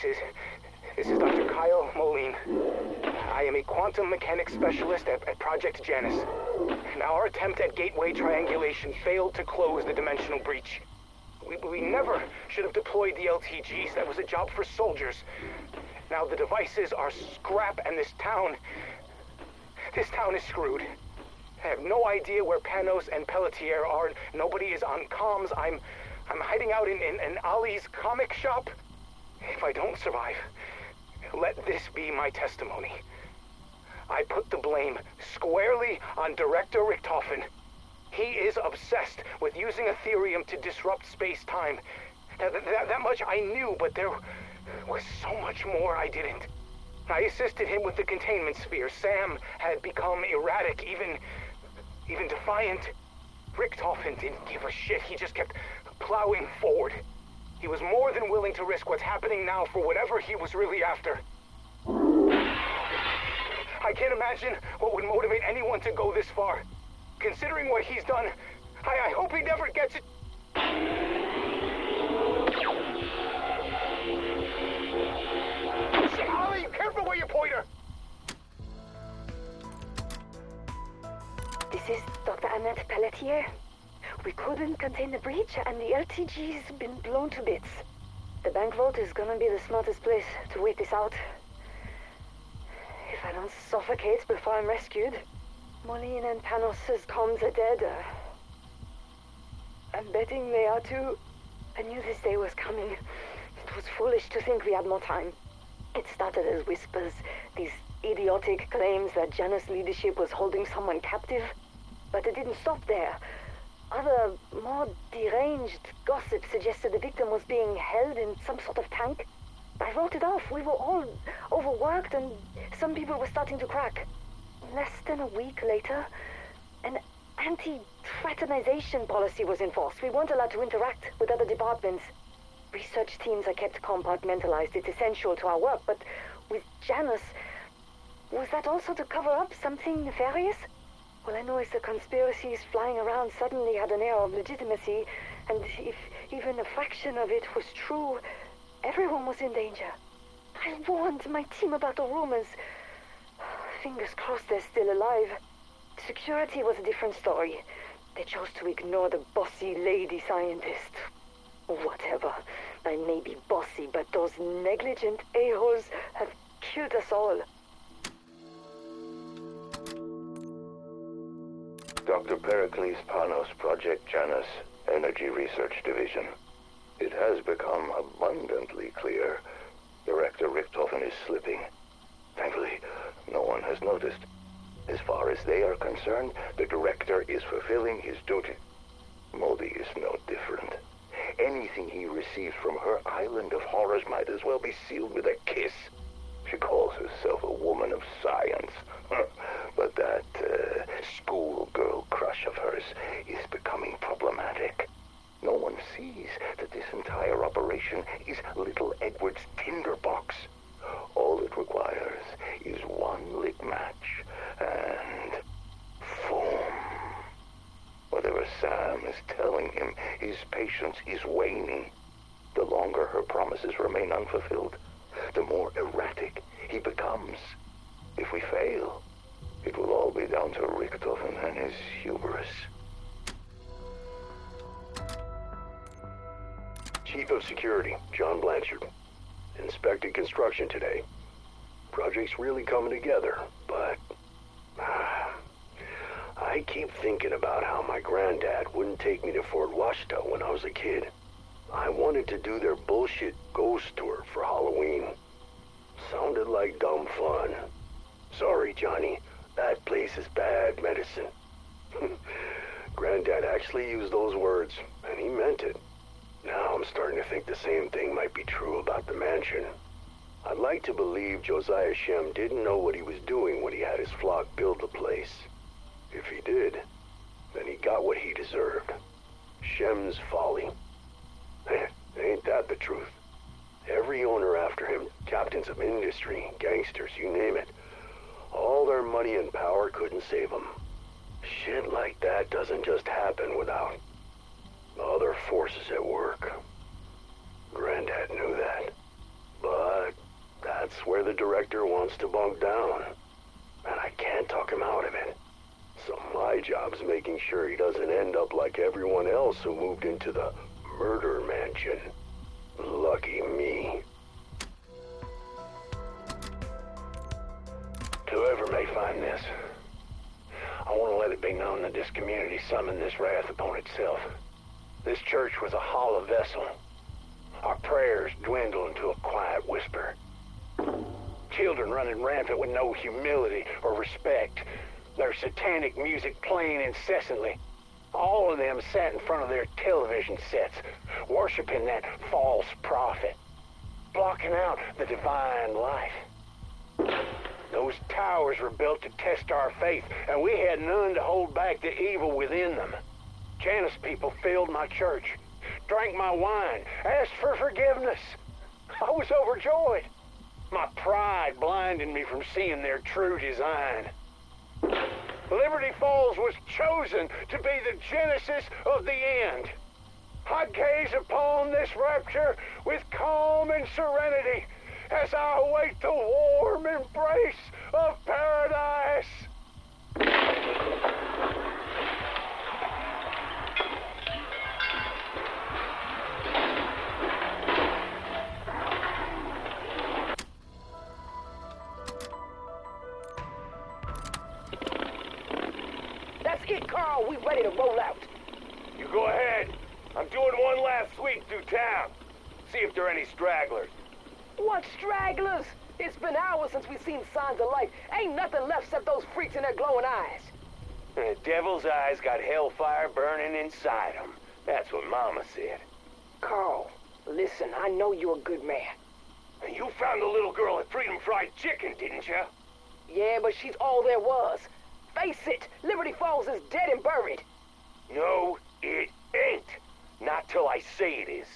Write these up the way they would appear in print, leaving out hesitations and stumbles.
This is Dr. Kyle Moline. I am a quantum mechanics specialist at Project Janus. Now, our attempt at gateway triangulation failed to close the dimensional breach. We never should have deployed the LTGs. That was a job for soldiers. Now the devices are scrap, and this town is screwed. I have no idea where Panos and Pelletier are. Nobody is on comms. I'm hiding out in Ollie's comic shop. If I don't survive, let this be my testimony. I put the blame squarely on Director Richtofen. He is obsessed with using Ethereum to disrupt space-time. That much I knew, but there was so much more I didn't. I assisted him with the containment sphere. Sam had become erratic, even defiant. Richtofen didn't give a shit. He just kept plowing forward. He was more than willing to risk what's happening now for whatever he was really after. I can't imagine what would motivate anyone to go this far. Considering what he's done, I hope he never gets it. Ollie, careful where you point her! This is Dr. Annette Pelletier. We couldn't contain the breach, and the LTG's been blown to bits. The bank vault is gonna be the smartest place to wait this out. If I don't suffocate before I'm rescued, Moline and Panos' comms are dead. I'm betting they are too. I knew this day was coming. It was foolish to think we had more time. It started as whispers, these idiotic claims that Janus leadership was holding someone captive. But it didn't stop there. Other, more deranged gossip suggested the victim was being held in some sort of tank. I wrote it off. We were all overworked, and some people were starting to crack. Less than a week later, an anti-fraternization policy was enforced. We weren't allowed to interact with other departments. Research teams are kept compartmentalized. It's essential to our work, but with Janus, was that also to cover up something nefarious? All I know is the conspiracies flying around suddenly had an air of legitimacy, and if even a fraction of it was true, everyone was in danger. I warned my team about the rumors. Fingers crossed they're still alive. Security was a different story. They chose to ignore the bossy lady scientist. Whatever. I may be bossy, but those negligent a-holes have killed us all. Dr. Pericles Panos, Project Janus, Energy Research Division. It has become abundantly clear Director Richtofen is slipping. Thankfully, no one has noticed. As far as they are concerned, the Director is fulfilling his duty. Modi is no different. Anything he receives from her island of horrors might as well be sealed with a kiss. She calls herself a woman of science. But that schoolgirl crush of hers is becoming problematic. No one sees that this entire operation is little Edward's tinderbox. All it requires is one lit match and foam. Whatever Sam is telling him, his patience is waning. The longer her promises remain unfulfilled, the more erratic he becomes. If we fail, it will all be down to Richtofen and his hubris. Chief of Security, John Blanchard. Inspected construction today. Project's really coming together, but I keep thinking about how my granddad wouldn't take me to Fort Washita when I was a kid. I wanted to do their bullshit ghost tour for Halloween. Sounded like dumb fun. Sorry, Johnny. That place is bad medicine. Granddad actually used those words, and he meant it. Now I'm starting to think the same thing might be true about the mansion. I'd like to believe Josiah Shem didn't know what he was doing when he had his flock build the place. If he did, then he got what he deserved. Shem's folly. Ain't that the truth? Every owner after him, captains of industry, gangsters, you name it. All their money and power couldn't save them. Shit like that doesn't just happen without other forces at work. Granddad knew that. But director wants to bunk down. And I can't talk him out of it. So my job's making sure he doesn't end up like everyone else who moved into the murder mansion. Lucky me. Whoever may find this, I want to let it be known that this community summoned this wrath upon itself. This church was a hollow vessel. Our prayers dwindle into a quiet whisper. Children running rampant with no humility or respect. Their satanic music playing incessantly. All of them sat in front of their television sets, worshiping that false prophet, blocking out the divine light. Those towers were built to test our faith, and we had none to hold back the evil within them. Janus people filled my church, drank my wine, asked for forgiveness. I was overjoyed. My pride blinded me from seeing their true design. Liberty Falls was chosen to be the genesis of the end. I gaze upon this rapture with calm and serenity as I await the warm embrace of paradise. That's it, Carl. We ready to roll out. You go ahead. I'm doing one last sweep through town. See if there are any stragglers. What stragglers? It's been hours since we've seen signs of life. Ain't nothing left except those freaks in their glowing eyes. The devil's eyes got hellfire burning inside them. That's what Mama said. Carl, listen, I know you're a good man. And you found the little girl at Freedom Fried Chicken, didn't you? Yeah, but she's all there was. Face it, Liberty Falls is dead and buried. No, it ain't. Not till I say it is.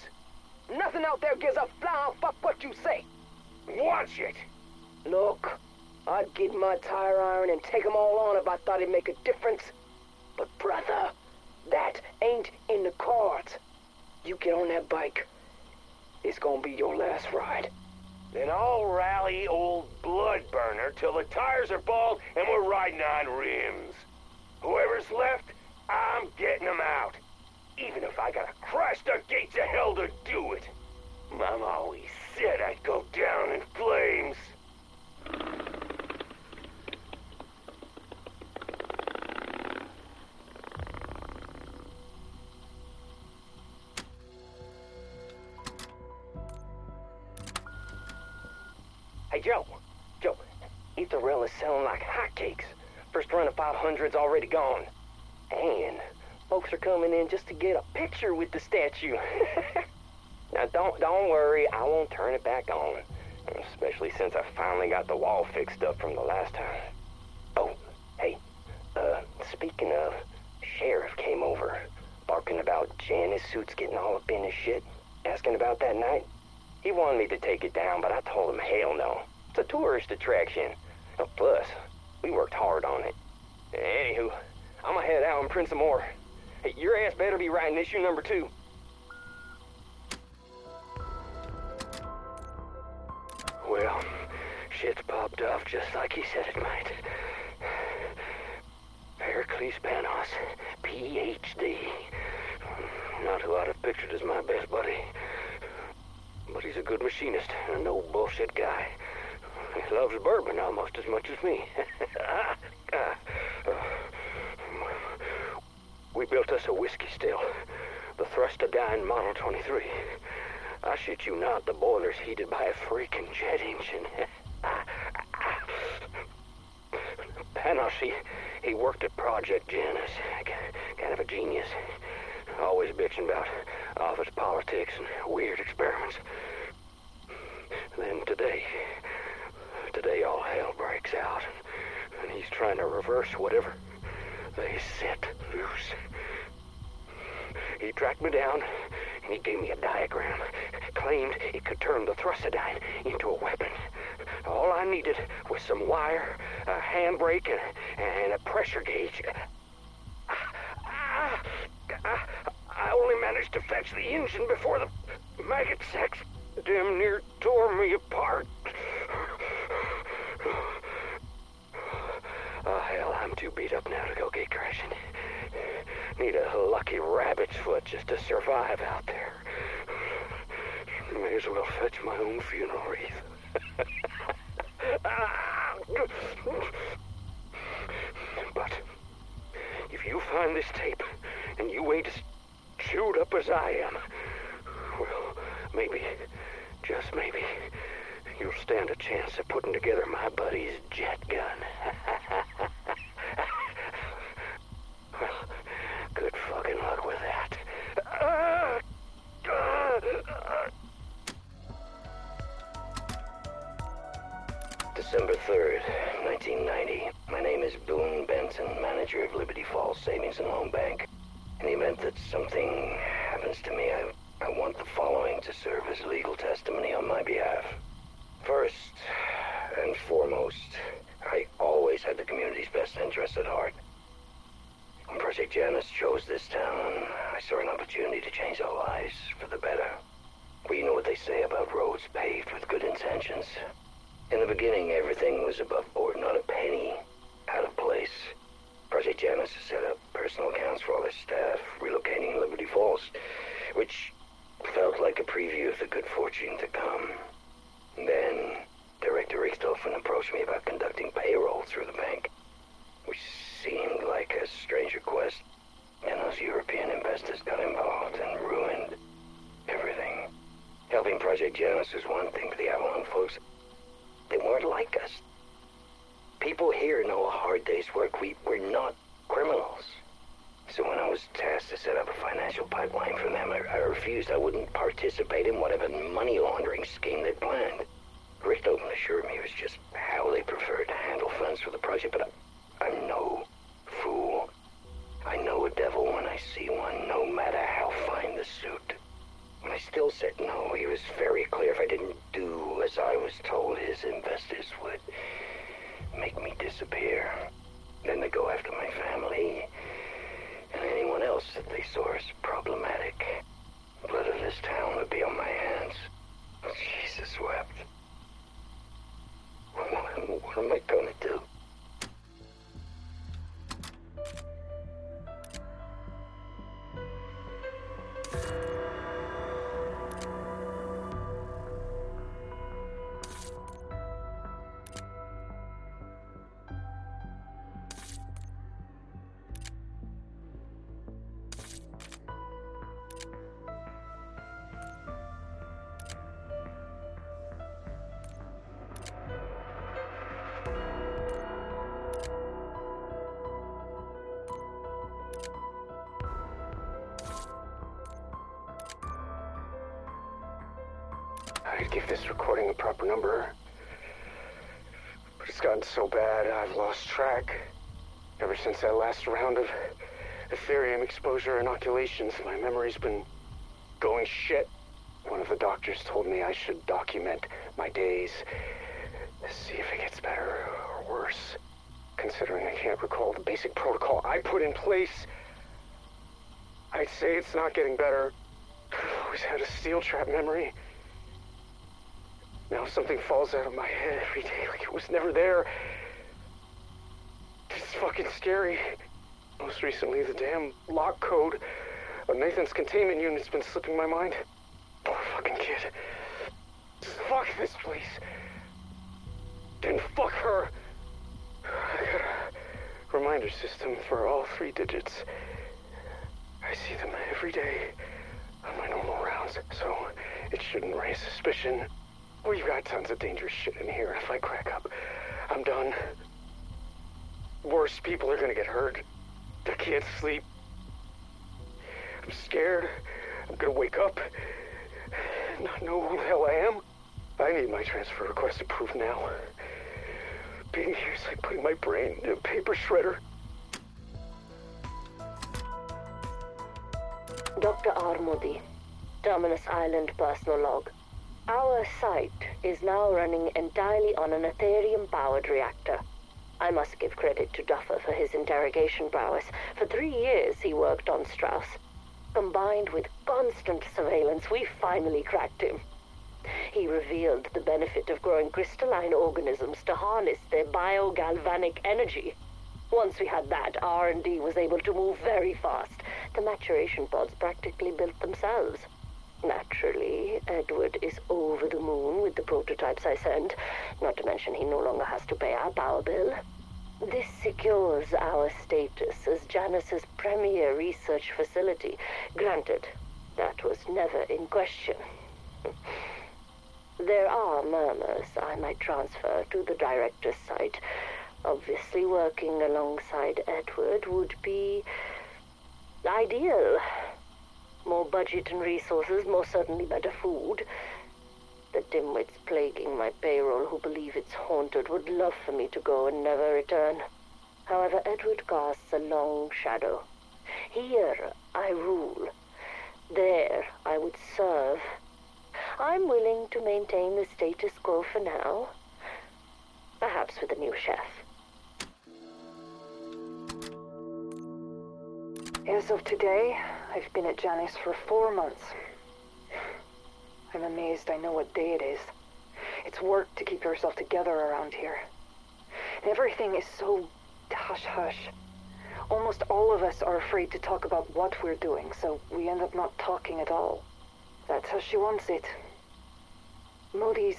Nothing out there gives a flying fuck what you say. Watch it. Look, I'd get my tire iron and take 'em all on if I thought it'd make a difference. But brother, that ain't in the cards. You get on that bike, it's gonna be your last ride. Then I'll rally old Bloodburner till the tires are bald and we're riding on rims. Whoever's left, I'm getting them out. Even if I gotta crash the gates of hell to do it. Mom always said I'd go down in flames. Hey, Joe, Etherell is selling like hotcakes. First run of 500's already gone. And folks are coming in just to get a picture with the statue. Now, don't worry, I won't turn it back on. Especially since I finally got the wall fixed up from the last time. Oh, hey, speaking of, Sheriff came over, barking about Janus suits getting all up in his shit, asking about that night. He wanted me to take it down, but I told him hell no. It's a tourist attraction. Plus, we worked hard on it. Anywho, I'm gonna head out and print some more. Hey, your ass better be writing issue number 2. Well, shit's popped off just like he said it might. Pericles Panos, Ph.D. Not who I'd have pictured as my best buddy. But he's a good machinist and a no bullshit guy. He loves bourbon almost as much as me. We built us a whiskey still. The Thrustodyne Model 23. I shit you not, the boiler's heated by a freaking jet engine. Panos, he worked at Project Janus. Kind of a genius. Always bitching about office politics and weird experiments. Then today all hell breaks out, and he's trying to reverse whatever they set loose. He tracked me down, and he gave me a diagram. Claimed it could turn the Thrustodyne into a weapon. All I needed was some wire, a handbrake, and a pressure gauge. I only managed to fetch the engine before the maggot sex damn near tore me apart. Hell, I'm too beat up now to go gate crashing. Need a lucky rabbit's foot just to survive out there. May as well fetch my own funeral wreath. But if you find this tape and you ain't as chewed up as I am, well, maybe, just maybe, you'll stand a chance at putting together my buddy's jet gun. Well, good fucking luck with that. December 3rd, 1990. My name is Boone Benson, manager of Liberty Falls Savings and Loan Bank. In the event that something happens to me, I want the following to serve as legal testimony on my behalf. First and foremost, I always had the community's best interests at heart. When Project Janus chose this town, I saw an opportunity to change our lives for the better. Well, you know what they say about roads paved with good intentions. In the beginning, everything was above board, not a penny out of place. Project Janus has set up personal accounts for all their staff, relocating Liberty Falls, which felt like a preview of the good fortune to come. Then, Director Richthofen approached me about conducting payroll through the bank, which seemed like a strange request, and those European investors got involved and ruined everything. Helping Project Janus was one thing, but the Avalon folks, they weren't like us. People here know a hard day's work. We're not criminals. So when I was tasked to set up a financial pipeline for them, I refused. I wouldn't participate in whatever money laundering scheme they planned. Richthofen assured me it was just how they preferred to handle funds for the project, but I'm no fool. I know a devil when I see one, no matter how fine the suit. When I still said no, he was very clear. If I didn't do as I was told, his investors would make me disappear. Then they go after my family and anyone else that they saw as problematic. Blood of this town would be on my hands. Jesus wept. What am I gonna do? I'd give this recording a proper number. But it's gotten so bad, I've lost track. Ever since that last round of Ethereum exposure inoculations, my memory's been going shit. One of the doctors told me I should document my days to see if it gets better or worse. Considering I can't recall the basic protocol I put in place, I'd say it's not getting better. I've always had a steel trap memory. Now something falls out of my head every day like it was never there. It's fucking scary. Most recently, the damn lock code of Nathan's containment unit's been slipping my mind. Poor fucking kid. Fuck this place. And fuck her. I got a reminder system for all 3 digits. I see them every day on my normal rounds, so it shouldn't raise suspicion. We've got tons of dangerous shit in here. If I crack up, I'm done. Worse, people are gonna get hurt. I can't sleep. I'm scared. I'm gonna wake up and not know who the hell I am. I need my transfer request approved now. Being here is like putting my brain in a paper shredder. Dr. Armody, Terminus Island personal log. Our site is now running entirely on an Ethereum-powered reactor. I must give credit to Duffer for his interrogation prowess. For 3 years he worked on Strauss. Combined with constant surveillance, we finally cracked him. He revealed the benefit of growing crystalline organisms to harness their biogalvanic energy. Once we had that, R&D was able to move very fast. The maturation pods practically built themselves. Naturally, Edward is over the moon with the prototypes I sent, not to mention he no longer has to pay our power bill. This secures our status as Janus's premier research facility. Granted, that was never in question. There are murmurs I might transfer to the director's site. Obviously, working alongside Edward would be ideal. More budget and resources, most certainly better food. The dimwits plaguing my payroll who believe it's haunted would love for me to go and never return. However, Edward casts a long shadow. Here, I rule. There, I would serve. I'm willing to maintain the status quo for now. Perhaps with a new chef. As of today, I've been at Janus for 4 months. I'm amazed I know what day it is. It's work to keep yourself together around here. Everything is so hush-hush. Almost all of us are afraid to talk about what we're doing, so we end up not talking at all. That's how she wants it. Modi's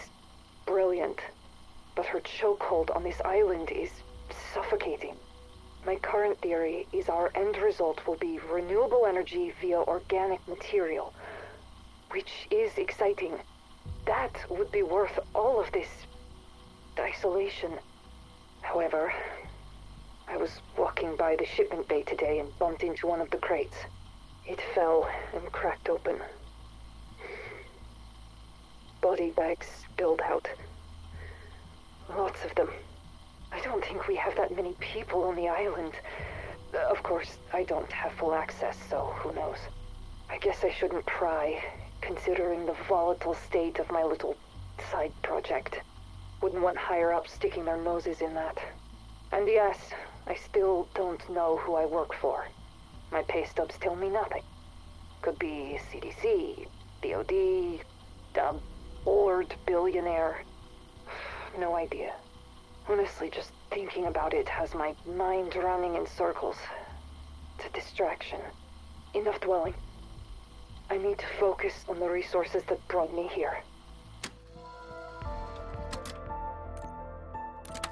brilliant, but her chokehold on this island is suffocating. My current theory is our end result will be renewable energy via organic material, which is exciting. That would be worth all of this isolation. However, I was walking by the shipment bay today and bumped into one of the crates. It fell and cracked open. Body bags spilled out. Lots of them. I don't think we have that many people on the island. Of course, I don't have full access, so who knows. I guess I shouldn't pry, considering the volatile state of my little side project. Wouldn't want higher-ups sticking their noses in that. And yes, I still don't know who I work for. My pay stubs tell me nothing. Could be CDC, DOD, a bored billionaire. No idea. Honestly, just thinking about it has my mind running in circles. It's a distraction. Enough dwelling. I need to focus on the resources that brought me here.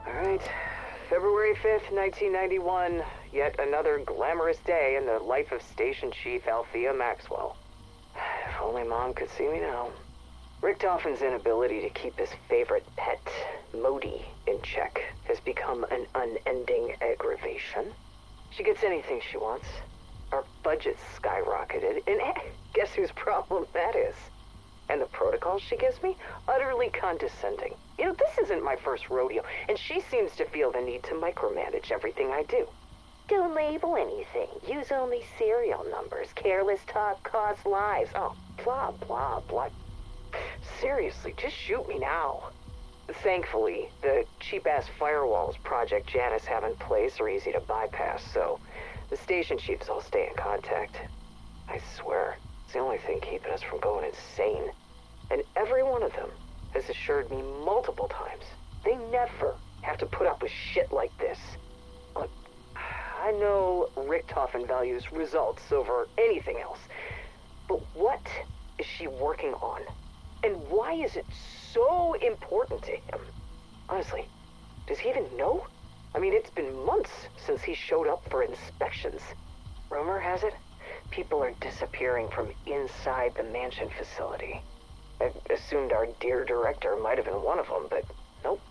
Alright, February 5th, 1991. Yet another glamorous day in the life of Station Chief Althea Maxwell. If only Mom could see me now. Richtofen's inability to keep his favorite pet, Modi, in check has become an unending aggravation. She gets anything she wants. Our budget's skyrocketed, and guess whose problem that is? And the protocols she gives me? Utterly condescending. You know, this isn't my first rodeo, and she seems to feel the need to micromanage everything I do. Don't label anything. Use only serial numbers. Careless talk costs lives. Oh, blah, blah, blah. Seriously, just shoot me now. Thankfully, the cheap-ass firewalls Project Janus have in place are easy to bypass, so the station chiefs all stay in contact. I swear, it's the only thing keeping us from going insane. And every one of them has assured me multiple times they never have to put up with shit like this. Look, I know Richtofen values results over anything else, but what is she working on? And why is it so important to him? Honestly, does he even know? I mean, it's been months since he showed up for inspections. Rumor has it, people are disappearing from inside the mansion facility. I assumed our dear director might have been one of them, but nope.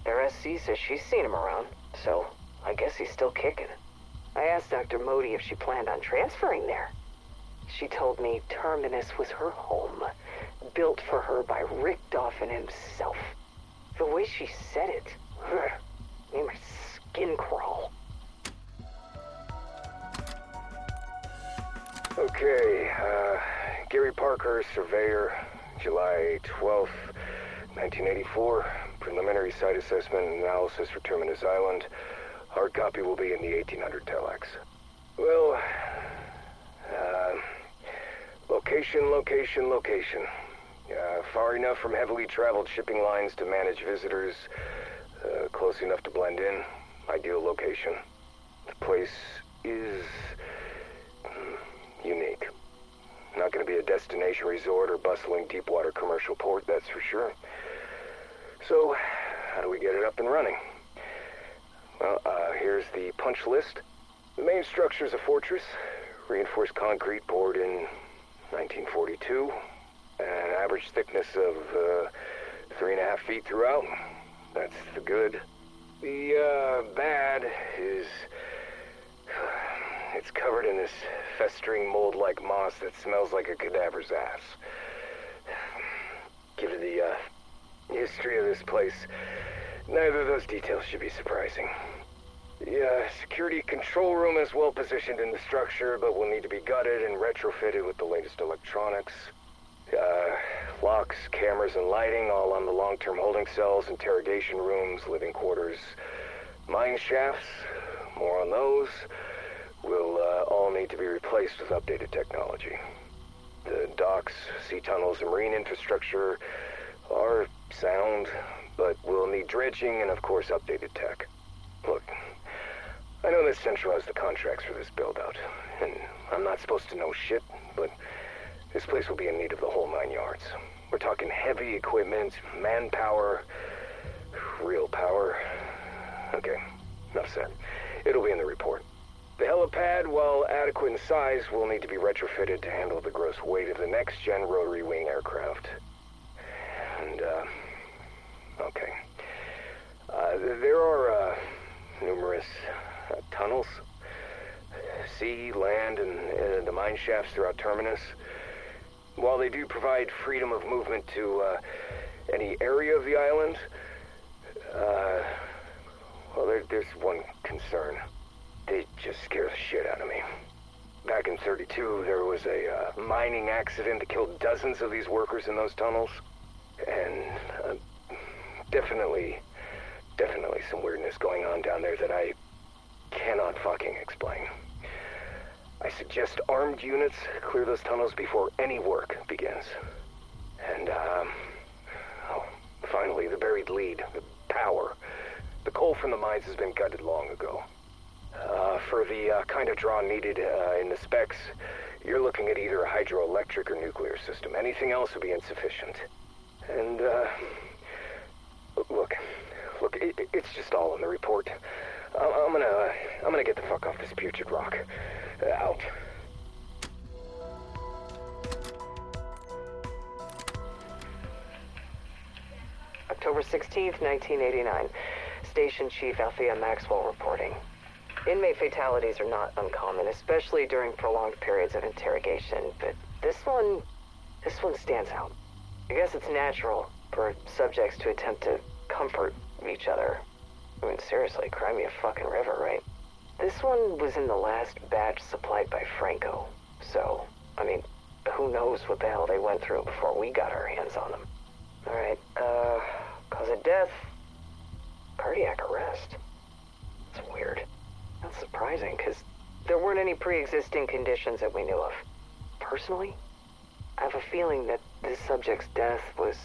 Their SC says she's seen him around, so I guess he's still kicking. I asked Dr. Modi if she planned on transferring there. She told me Terminus was her home, built for her by Richtofen himself. The way she said it, made my skin crawl. Okay, Gary Parker, surveyor, July 12th, 1984. Preliminary site assessment and analysis for Terminus Island. Hard copy will be in the 1800 telex. Well, location. Far enough from heavily traveled shipping lines to manage visitors. Close enough to blend in. ideal location. The place is unique. Not going to be a destination resort or bustling deepwater commercial port, that's for sure. So, how do we get it up and running? Well, here's the punch list. The main structure is a fortress, reinforced concrete poured in 1942, an average thickness of 3.5 feet throughout. That's the good. The bad is it's covered in this festering mold-like moss that smells like a cadaver's ass. Given the history of this place, neither of those details should be surprising. The security control room is well positioned in the structure, but will need to be gutted and retrofitted with the latest electronics. Locks, cameras, and lighting all on the long-term holding cells, interrogation rooms, living quarters, mine shafts, more on those, will all need to be replaced with updated technology. The docks, sea tunnels, and marine infrastructure are sound, but will need dredging and, of course, updated tech. Look, I know they centralized the contracts for this build-out, and I'm not supposed to know shit, but this place will be in need of the whole 9 yards. We're talking heavy equipment, manpower, real power. Okay, enough said. It'll be in the report. The helipad, while adequate in size, will need to be retrofitted to handle the gross weight of the next-gen rotary wing aircraft. And, okay. There are, numerous tunnels, sea, land, and the mine shafts throughout Terminus. While they do provide freedom of movement to any area of the island, well, there's one concern. They just scare the shit out of me. Back in 32, there was a mining accident that killed dozens of these workers in those tunnels. And definitely some weirdness going on down there that I cannot fucking explain. I suggest armed units clear those tunnels before any work begins. And, finally, the buried lead, the power. The coal from the mines has been gutted long ago. For the kind of draw needed in the specs, you're looking at either a hydroelectric or nuclear system. Anything else would be insufficient. And, look, it's just all in the report. I'm gonna get the fuck off this putrid rock. Out. October 16th, 1989. Station Chief Althea Maxwell reporting. Inmate fatalities are not uncommon, especially during prolonged periods of interrogation, but this one stands out. I guess it's natural for subjects to attempt to comfort each other. I mean, seriously, cry me a fucking river, right? This one was in the last batch supplied by Franco, so, I mean, who knows what the hell they went through before we got our hands on them. Alright, cause of death, cardiac arrest. It's weird. That's surprising, because there weren't any pre-existing conditions that we knew of. Personally, I have a feeling that this subject's death was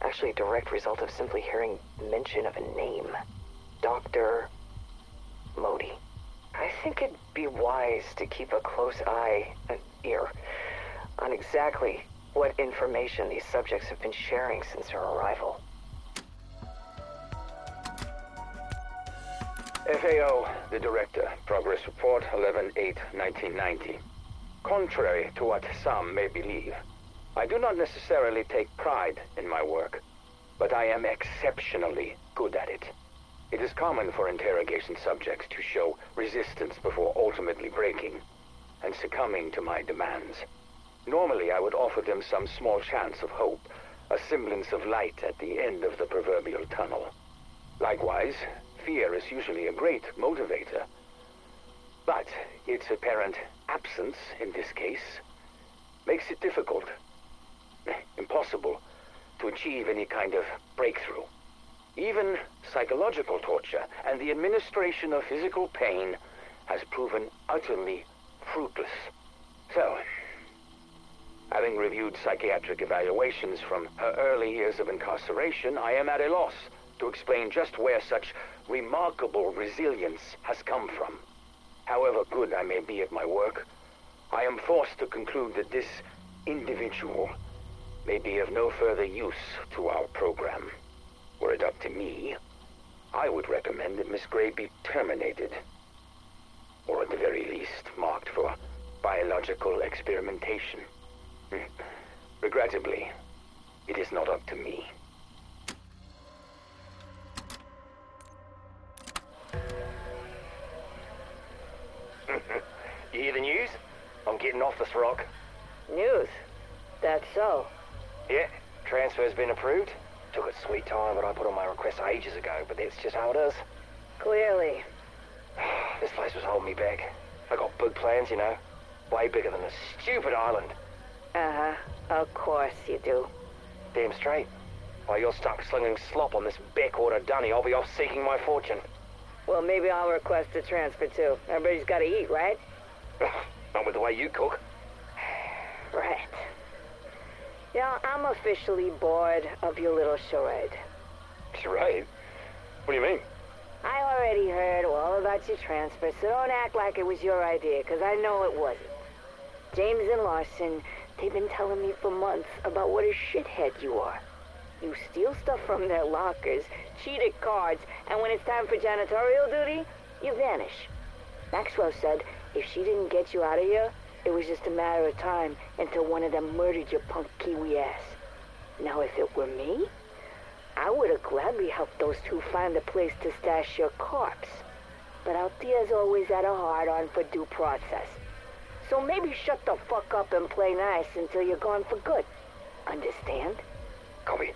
actually a direct result of simply hearing mention of a name. Dr. Modi. I think it'd be wise to keep a close eye and ear on exactly what information these subjects have been sharing since their arrival. FAO, the director. Progress report 11/8/1990. Contrary to what some may believe, I do not necessarily take pride in my work, but I am exceptionally good at it. It is common for interrogation subjects to show resistance before ultimately breaking and succumbing to my demands. Normally, I would offer them some small chance of hope, a semblance of light at the end of the proverbial tunnel. Likewise, fear is usually a great motivator. But its apparent absence in this case makes it difficult, impossible, to achieve any kind of breakthrough. Even psychological torture and the administration of physical pain has proven utterly fruitless. So, having reviewed psychiatric evaluations from her early years of incarceration, I am at a loss to explain just where such remarkable resilience has come from. However good I may be at my work, I am forced to conclude that this individual may be of no further use to our program. Were it up to me, I would recommend that Miss Gray be terminated. Or at the very least, marked for biological experimentation. Regrettably, it is not up to me. You hear the news? I'm getting off this rock. News? That's so. Yeah, transfer's been approved. Took its sweet time, but I put on my request ages ago, but that's just how it is. Clearly. This place was holding me back. I got big plans, you know. Way bigger than this stupid island. Uh-huh. Of course you do. Damn straight. While you're stuck slinging slop on this backwater dunny, I'll be off seeking my fortune. Well, maybe I'll request a transfer too. Everybody's gotta eat, right? Not with the way you cook. Right. Yeah, I'm officially bored of your little charade. Charade? What do you mean? I already heard all about your transfer, so don't act like it was your idea, because I know it wasn't. James and Larson, they've been telling me for months about what a shithead you are. You steal stuff from their lockers, cheat at cards, and when it's time for janitorial duty, you vanish. Maxwell said if she didn't get you out of here, it was just a matter of time until one of them murdered your punk Kiwi ass. Now, if it were me, I would have gladly helped those two find a place to stash your corpse. But Althea's always had a hard-on for due process. So maybe shut the fuck up and play nice until you're gone for good. Understand? Copy.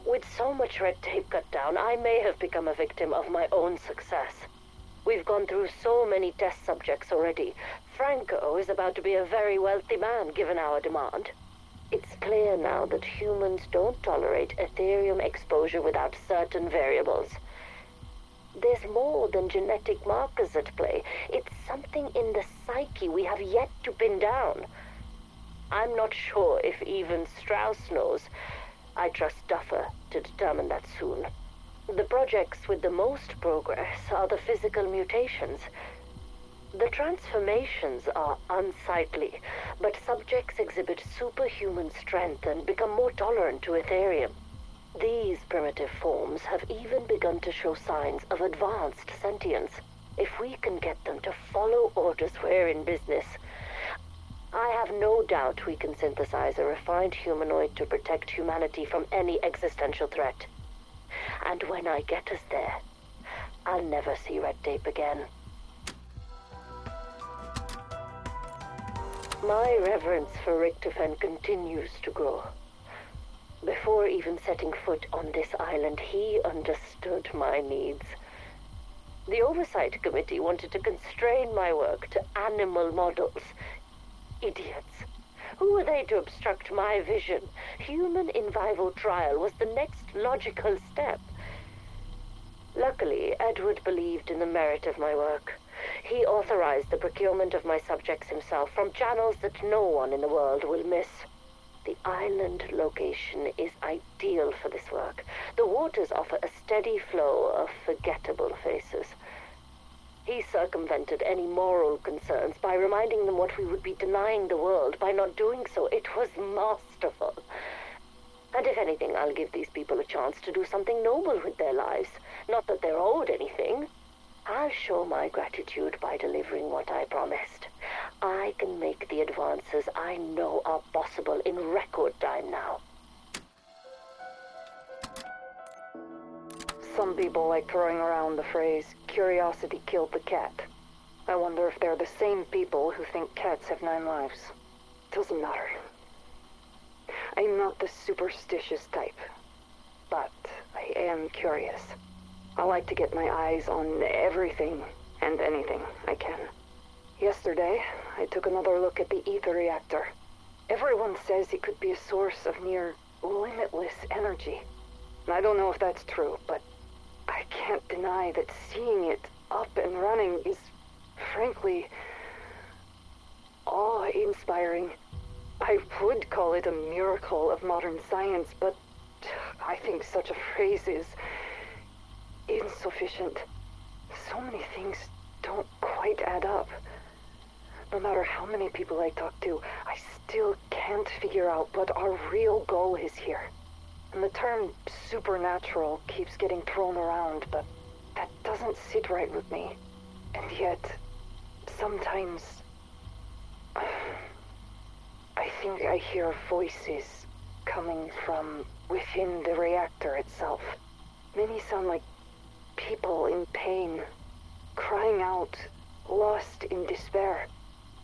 With so much red tape cut down, I may have become a victim of my own success. We've gone through so many test subjects already. Franco is about to be a very wealthy man, given our demand. It's clear now that humans don't tolerate Ethereum exposure without certain variables. There's more than genetic markers at play. It's something in the psyche we have yet to pin down. I'm not sure if even Strauss knows. I trust Duffer to determine that soon. The projects with the most progress are the physical mutations. The transformations are unsightly, but subjects exhibit superhuman strength and become more tolerant to Ethereum. These primitive forms have even begun to show signs of advanced sentience. If we can get them to follow orders, we're in business. I have no doubt we can synthesize a refined humanoid to protect humanity from any existential threat. And when I get us there, I'll never see red tape again. My reverence for Richtofen continues to grow. Before even setting foot on this island, he understood my needs. The Oversight Committee wanted to constrain my work to animal models. Idiots. Who were they to obstruct my vision? Human in vivo trial was the next logical step. Luckily, Edward believed in the merit of my work. He authorized the procurement of my subjects himself from channels that no one in the world will miss. The island location is ideal for this work. The waters offer a steady flow of forgettable faces. He circumvented any moral concerns by reminding them what we would be denying the world by not doing so. It was masterful. And if anything, I'll give these people a chance to do something noble with their lives. Not that they're owed anything. I'll show my gratitude by delivering what I promised. I can make the advances I know are possible in record time now. Some people like throwing around the phrase, curiosity killed the cat. I wonder if they're the same people who think cats have 9 lives. Doesn't matter. I'm not the superstitious type, but I am curious. I like to get my eyes on everything and anything I can. Yesterday, I took another look at the ether reactor. Everyone says it could be a source of near limitless energy. I don't know if that's true, but I can't deny that seeing it up and running is, frankly, awe-inspiring. I would call it a miracle of modern science, but I think such a phrase is insufficient. So many things don't quite add up. No matter how many people I talk to, I still can't figure out what our real goal is here. And the term supernatural keeps getting thrown around, but that doesn't sit right with me. And yet, sometimes I think I hear voices coming from within the reactor itself. Many sound like people in pain, crying out, lost in despair.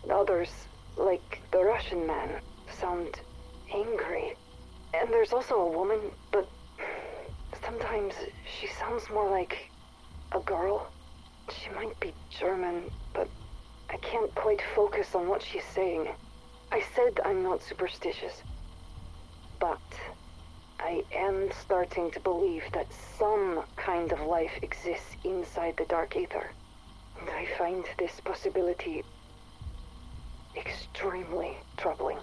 Others, like the Russian man, sound angry. And there's also a woman, but sometimes she sounds more like a girl. She might be German, but I can't quite focus on what she's saying. I said I'm not superstitious, but I am starting to believe that some kind of life exists inside the Dark Aether. And I find this possibility extremely troubling.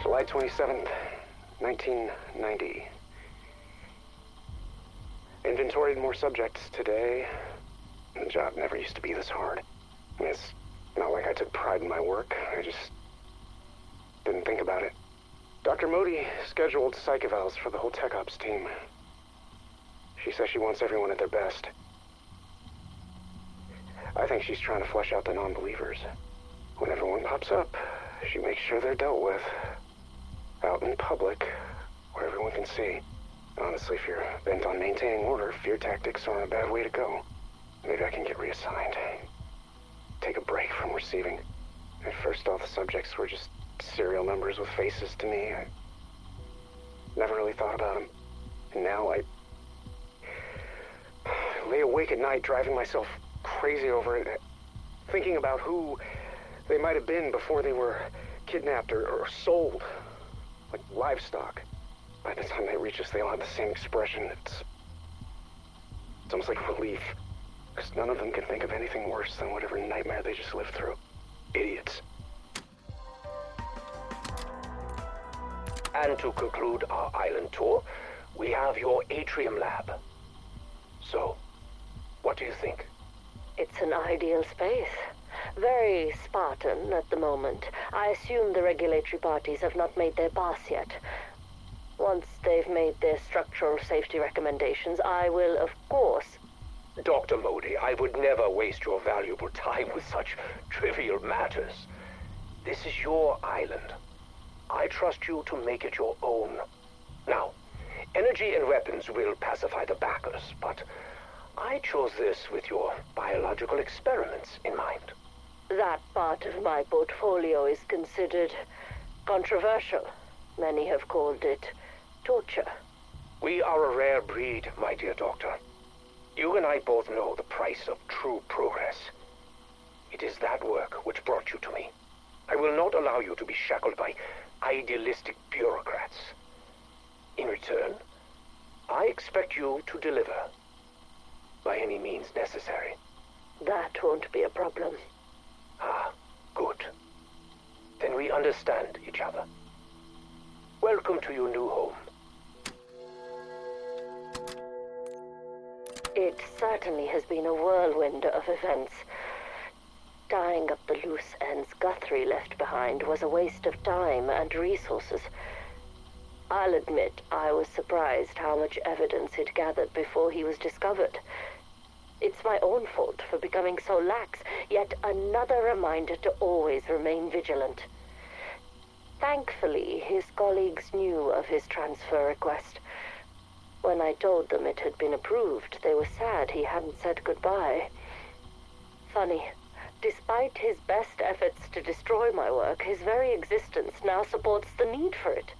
July 27th, 1990. Inventoried more subjects today. The job never used to be this hard. It's not like I took pride in my work. I just didn't think about it. Dr. Modi scheduled psych evals for the whole tech ops team. She says she wants everyone at their best. I think she's trying to flush out the non-believers. When everyone pops up, she makes sure they're dealt with. Out in public, where everyone can see. Honestly, if you're bent on maintaining order, fear tactics aren't a bad way to go. Maybe I can get reassigned. Take a break from receiving. At first, all the subjects were just serial numbers with faces to me. I never really thought about them. And now I lay awake at night driving myself crazy over it, thinking about who they might have been before they were kidnapped or sold, like livestock. By the time they reach us, they all have the same expression. It's almost like relief, because none of them can think of anything worse than whatever nightmare they just lived through. Idiots. And to conclude our island tour, we have your atrium lab. So, what do you think? It's an ideal space. Very Spartan at the moment. I assume the regulatory parties have not made their pass yet. Once they've made their structural safety recommendations, I will, of course... Dr. Modi, I would never waste your valuable time with such trivial matters. This is your island. I trust you to make it your own. Now, energy and weapons will pacify the backers, but I chose this with your biological experiments in mind. That part of my portfolio is considered controversial. Many have called it torture. We are a rare breed, my dear doctor. You and I both know the price of true progress. It is that work which brought you to me. I will not allow you to be shackled by idealistic bureaucrats. In return, I expect you to deliver, by any means necessary. That won't be a problem. Ah, good. Then we understand each other. Welcome to your new home. It certainly has been a whirlwind of events. Tying up the loose ends Guthrie left behind was a waste of time and resources. I'll admit I was surprised how much evidence he'd gathered before he was discovered. It's my own fault for becoming so lax, yet another reminder to always remain vigilant. Thankfully, his colleagues knew of his transfer request. When I told them it had been approved, they were sad he hadn't said goodbye. Funny, despite his best efforts to destroy my work, his very existence now supports the need for it.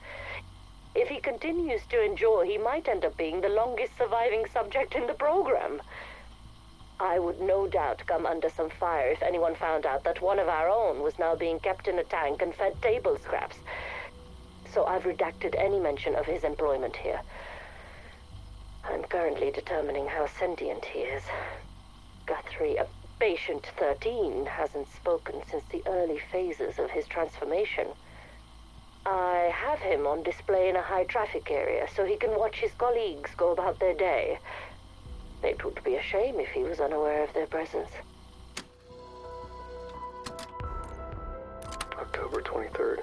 If he continues to endure, he might end up being the longest surviving subject in the program. I would no doubt come under some fire if anyone found out that one of our own was now being kept in a tank and fed table scraps. So I've redacted any mention of his employment here. I'm currently determining how sentient he is. Guthrie, Patient 13 hasn't spoken since the early phases of his transformation. I have him on display in a high-traffic area so he can watch his colleagues go about their day. It would be a shame if he was unaware of their presence. October 23rd,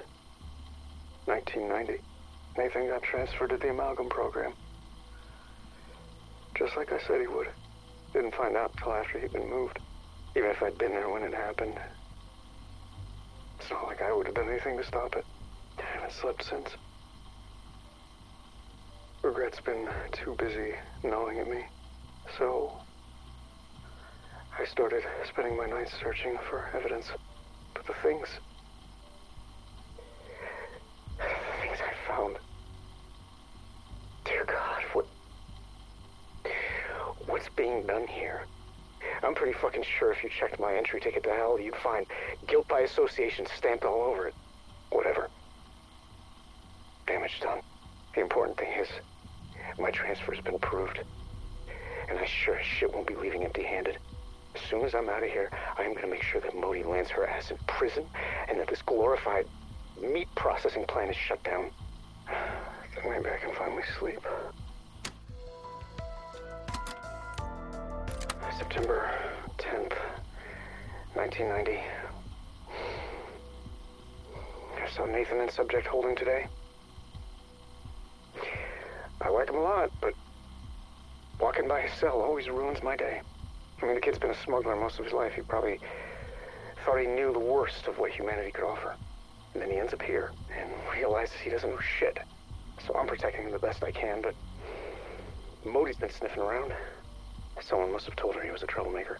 1990. Nathan got transferred to the Amalgam program. Just like I said he would. Didn't find out until after he'd been moved. Even if I'd been there when it happened. It's not like I would have done anything to stop it. I haven't slept since. Regret's been too busy gnawing at me. So I started spending my nights searching for evidence. But the things I found. Dear God, what's being done here? I'm pretty fucking sure if you checked my entry ticket to hell, you'd find guilt by association stamped all over it. Whatever. Damage done. The important thing is, my transfer's been approved. And I sure as shit won't be leaving empty-handed. As soon as I'm out of here, I am gonna make sure that Modi lands her ass in prison, and that this glorified meat processing plant is shut down. Then maybe I can finally sleep. September 10th, 1990. I saw Nathan and Subject Holding today. I like him a lot, but walking by his cell always ruins my day. I mean, the kid's been a smuggler most of his life. He probably thought he knew the worst of what humanity could offer. And then he ends up here and realizes he doesn't know shit. So I'm protecting him the best I can, but Modi's been sniffing around. Someone must have told her he was a troublemaker.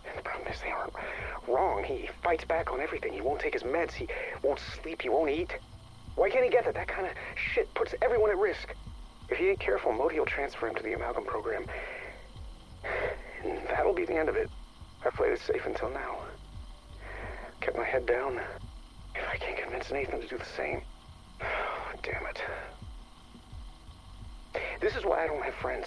And the problem is they aren't wrong. He fights back on everything. He won't take his meds. He won't sleep. He won't eat. Why can't he get that? That kind of shit puts everyone at risk. If he ain't careful, Modi will transfer him to the Amalgam program. And that'll be the end of it. I've played it safe until now. Kept my head down. If I can't convince Nathan to do the same. Damn it. This is why I don't have friends.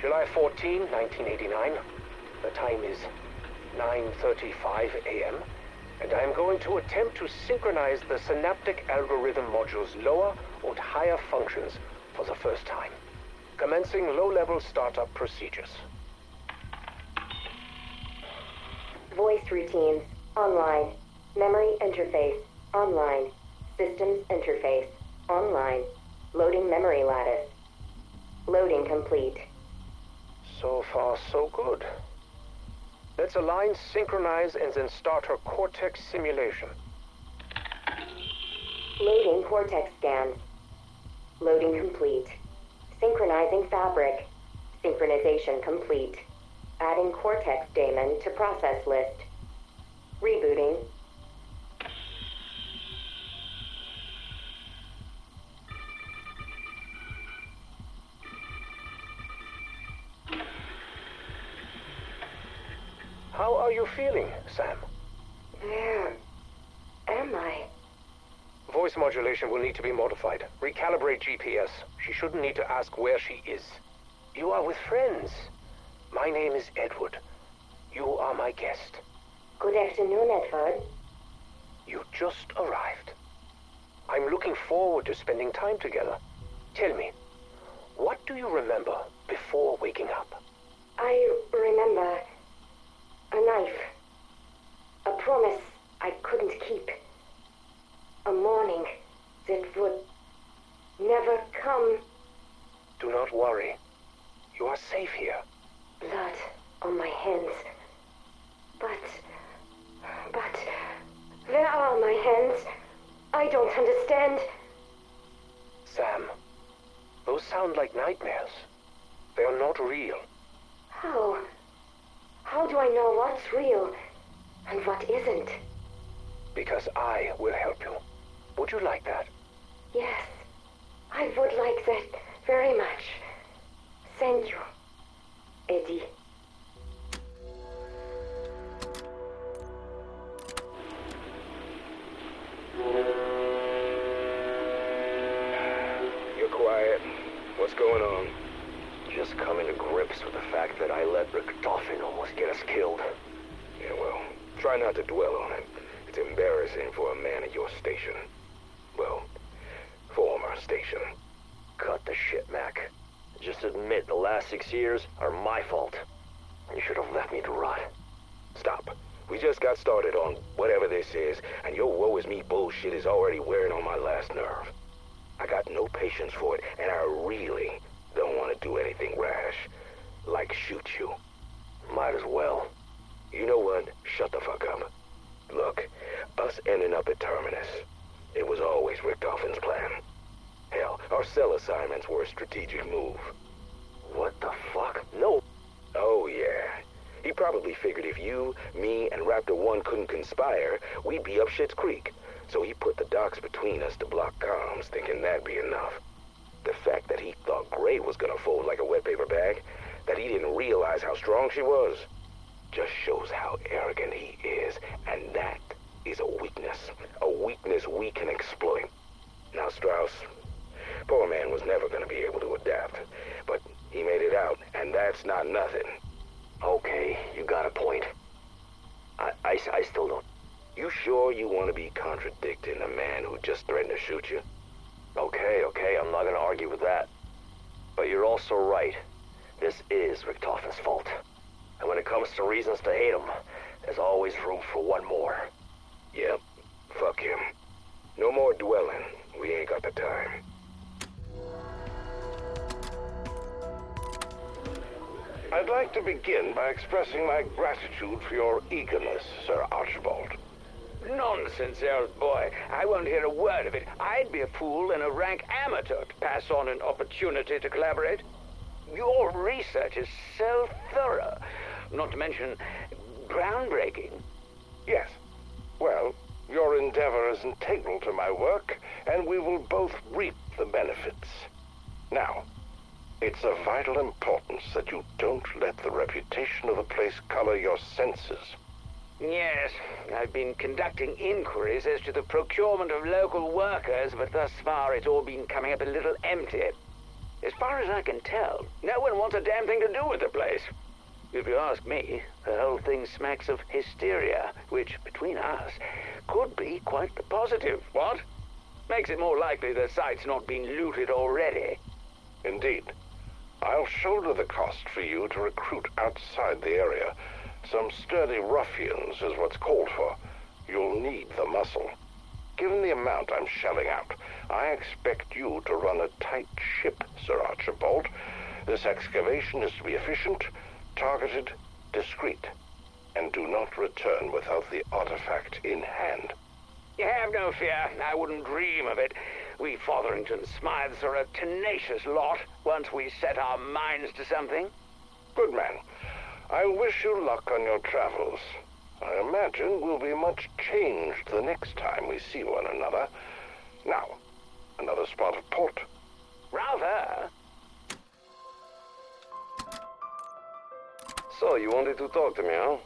July 14, 1989. The time is 9:35 a.m. and I am going to attempt to synchronize the synaptic algorithm module's lower and higher functions for the first time. Commencing low-level startup procedures. Voice routines, online. Memory interface, online. Systems interface, online. Loading memory lattice. Loading complete. So far, so good. Let's align, synchronize, and then start her Cortex simulation. Loading Cortex scans. Loading complete. Synchronizing fabric. Synchronization complete. Adding Cortex daemon to process list. Rebooting. How are you feeling, Sam? Where am I? Voice modulation will need to be modified. Recalibrate GPS. She shouldn't need to ask where she is. You are with friends. My name is Edward. You are my guest. Good afternoon, Edward. You just arrived. I'm looking forward to spending time together. Tell me, what do you remember before waking up? I remember here? Blood on my hands. But... Where are my hands? I don't understand. Sam, those sound like nightmares. They are not real. How? How do I know what's real and what isn't? Because I will help you. Would you like that? Yes, I would like that very much. Thank you, Eddie. You're quiet. What's going on? Just coming to grips with the fact that I let Richtofen almost get us killed. Yeah, well, try not to dwell on it. It's embarrassing for a man at your station. Well, former station. Cut the shit, Mac. Just admit the last 6 years are my fault. You should have left me to rot. Stop. We just got started on whatever this is, and your woe is me bullshit is already wearing on my last nerve. I got no patience for it, and I really don't want to do anything rash. Like shoot you. Might as well. You know what? Shut the fuck up. Look, us ending up at Terminus. It was always Richtofen's plan. Hell, our cell assignments were a strategic move. What the fuck? No. Oh, yeah. He probably figured if you, me, and Raptor 1 couldn't conspire, we'd be up Schitt's Creek. So he put the docks between us to block comms, thinking that'd be enough. The fact that he thought Gray was gonna fold like a wet paper bag, that he didn't realize how strong she was, just shows how arrogant he is, and that is a weakness we can exploit. Now, Strauss, poor man was never gonna be able to adapt, but he made it out, and that's not nothing. Okay, you got a point. I still don't. You sure you want to be contradicting a man who just threatened to shoot you? Okay, I'm not gonna argue with that. But you're also right. This is Richtofen's fault. And when it comes to reasons to hate him, there's always room for one more. Yep, fuck him. No more dwelling. We ain't got the time. I'd like to begin by expressing my gratitude for your eagerness, Sir Archibald. Nonsense, old boy. I won't hear a word of it. I'd be a fool and a rank amateur to pass on an opportunity to collaborate. Your research is so thorough, not to mention groundbreaking. Yes. Well, your endeavor is integral to my work, and we will both reap the benefits. Now, it's of vital importance that you don't let the reputation of the place color your senses. Yes, I've been conducting inquiries as to the procurement of local workers, but thus far it's all been coming up a little empty. As far as I can tell, no one wants a damn thing to do with the place. If you ask me, the whole thing smacks of hysteria, which, between us, could be quite the positive, what? Makes it more likely the site's not been looted already. Indeed. I'll shoulder the cost for you to recruit outside the area. Some sturdy ruffians is what's called for. You'll need the muscle. Given the amount I'm shelling out, I expect you to run a tight ship, Sir Archibald. This excavation is to be efficient, targeted, discreet, and do not return without the artifact in hand. You have no fear. I wouldn't dream of it. We Fotherington Smythes are a tenacious lot once we set our minds to something. Good man. I wish you luck on your travels. I imagine we'll be much changed the next time we see one another. Now, another spot of port. Rather. So, you wanted to talk to me, huh?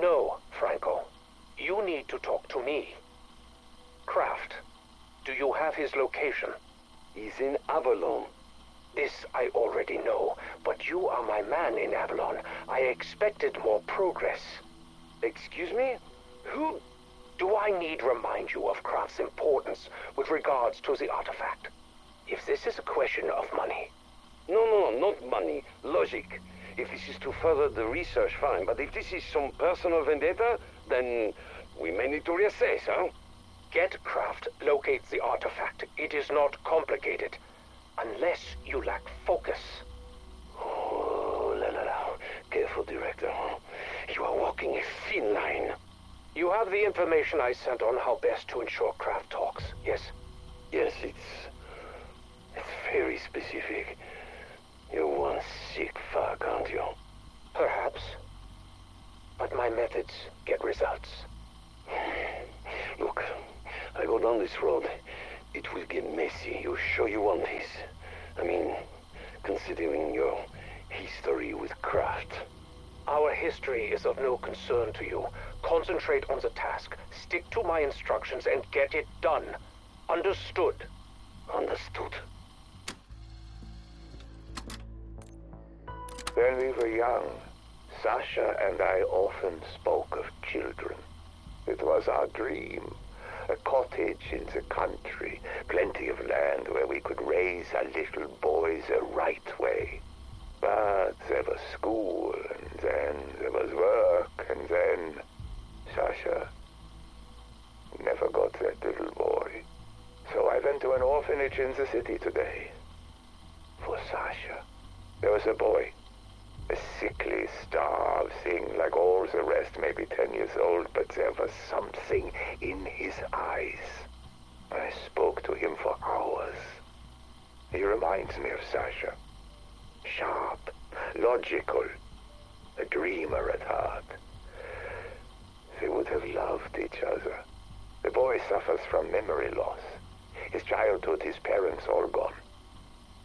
No, Franco. You need to talk to me. Kraft, do you have his location? He's in Avalon. This I already know, but you are my man in Avalon. I expected more progress. Excuse me? Who do I need remind you of Kraft's importance with regards to the artifact? If this is a question of money... No, not money. Logic. If this is to further the research, fine. But if this is some personal vendetta, then we may need to reassess, huh? Get Kraft, locate the artifact. It is not complicated. Unless you lack focus. Oh, the information I sent on how best to ensure craft talks, yes? Yes, it's very specific. You're one sick fuck, aren't you? Perhaps. But my methods get results. Look, I go down this road. It will get messy. You sure you want this? I mean, considering your history with craft. Our history is of no concern to you. Concentrate on the task. Stick to my instructions and get it done. Understood? Understood. When we were young, Sasha and I often spoke of children. It was our dream. A cottage in the country, plenty of land where we could raise our little boys the right way. But there was school, and then there was work, and then Sasha never got that little boy. So I went to an orphanage in the city today. For Sasha. There was a boy. A sickly, starved thing like all the rest, maybe 10 years old, but there was something in his eyes. I spoke to him for hours. He reminds me of Sasha. Sharp, logical, a dreamer at heart. They would have loved each other. The boy suffers from memory loss. His childhood, his parents all gone.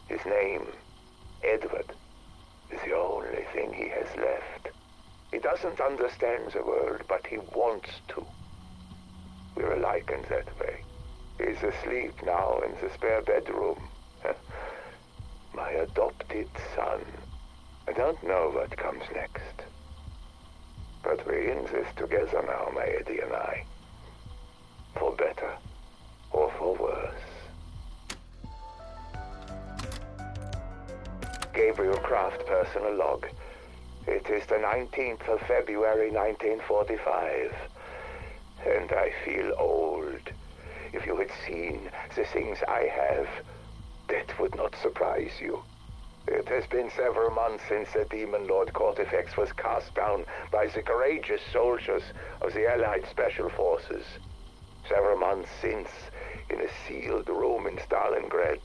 His name, Edward, is the only thing he has left. He doesn't understand the world, but he wants to. We're alike in that way. He's asleep now in the spare bedroom. My adopted son. I don't know what comes next. But we're in this together now, my Eddie and I. For better or for worse. Gabriel Craft personal log. It is the 19th of February, 1945. And I feel old. If you had seen the things I have, that would not surprise you. It has been several months since the Demon Lord Cortifex was cast down by the courageous soldiers of the Allied Special Forces. Several months since, in a sealed room in Stalingrad,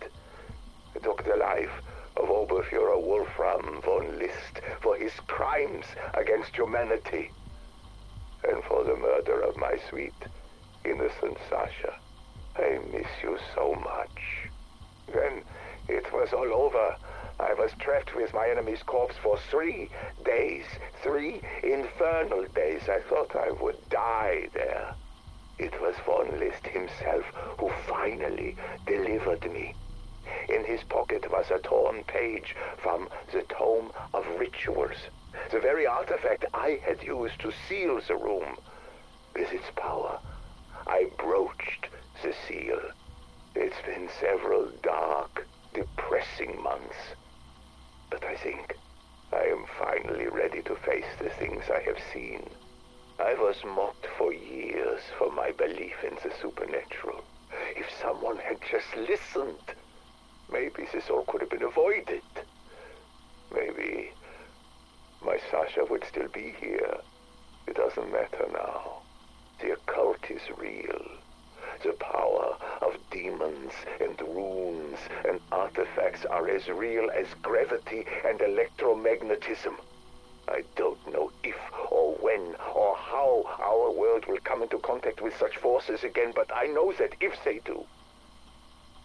I took the life of Oberfuhrer Wolfram von List for his crimes against humanity and for the murder of my sweet, innocent Sasha. I miss you so much. When it was all over, I was trapped with my enemy's corpse for 3 days. 3 infernal days. I thought I would die there. It was von List himself who finally delivered me. In his pocket was a torn page from the Tome of Rituals, the very artifact I had used to seal the room. With its power, I broached the seal. It's been several dark, depressing months. But I think I am finally ready to face the things I have seen. I was mocked for years for my belief in the supernatural. If someone had just listened, maybe this all could have been avoided. Maybe my Sasha would still be here. It doesn't matter now. The occult is real. The power of demons and runes and artifacts are as real as gravity and electromagnetism. I don't know if or when or how our world will come into contact with such forces again, but I know that if they do,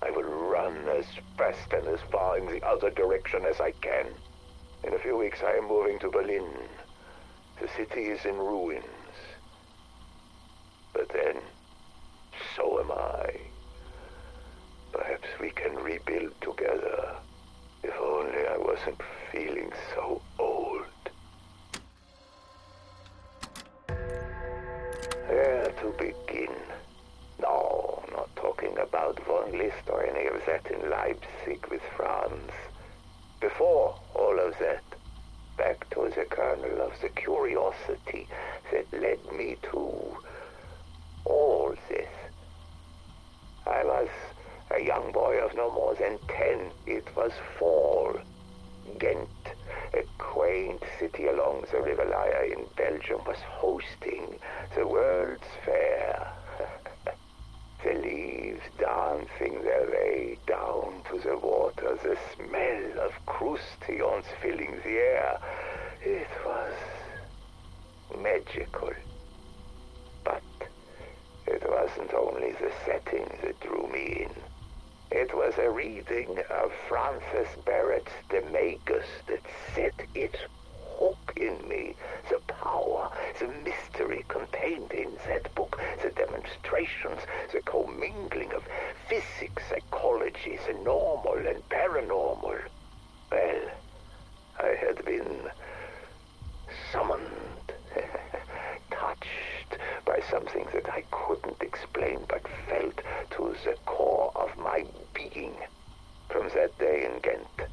I will run as fast and as far in the other direction as I can. In a few weeks I am moving to Berlin. The city is in ruins. But then, so am I. Perhaps we can rebuild together. If only I wasn't feeling so old. Where to begin? No, not talking about von List or any of that in Leipzig with Franz. Before all of that, back to the kernel of the curiosity that led me to all this. I was a young boy of no more than 10. It was fall. Ghent, A quaint city along the River Lyre in Belgium was hosting the World's Fair. The leaves dancing their way down to the water, the smell of crustaceans filling the air. It was magical. But it wasn't only the setting that drew me in. It was a reading of Francis Barrett's De Magus that set its hook in me. The power, the mystery contained in that book, the demonstrations, the commingling of physics, psychology, the normal and paranormal. Well, I had been summoned, touched by something that I couldn't explain but felt to the core of my being. From that day in Ghent,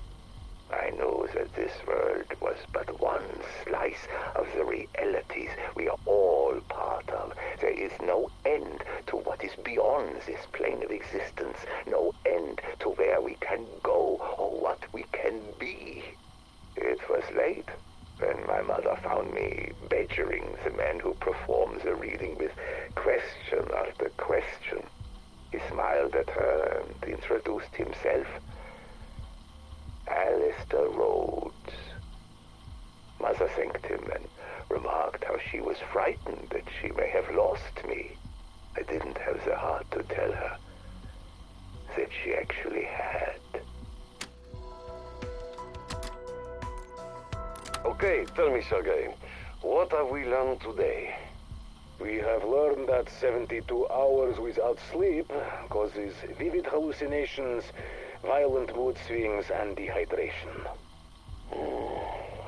I knew that this world was but one slice of the realities we are all part of. There is no end to what is beyond this plane of existence, no end to where we can go or what we can be. It was late when my mother found me badgering the man who performs the reading with question after question. He smiled at her and introduced himself. Alistair Rhodes. Mother thanked him and remarked how she was frightened that she may have lost me. I didn't have the heart to tell her that she actually had. Okay, tell me, Sergei, what have we learned today? We have learned that 72 hours without sleep causes vivid hallucinations, violent mood swings, and dehydration.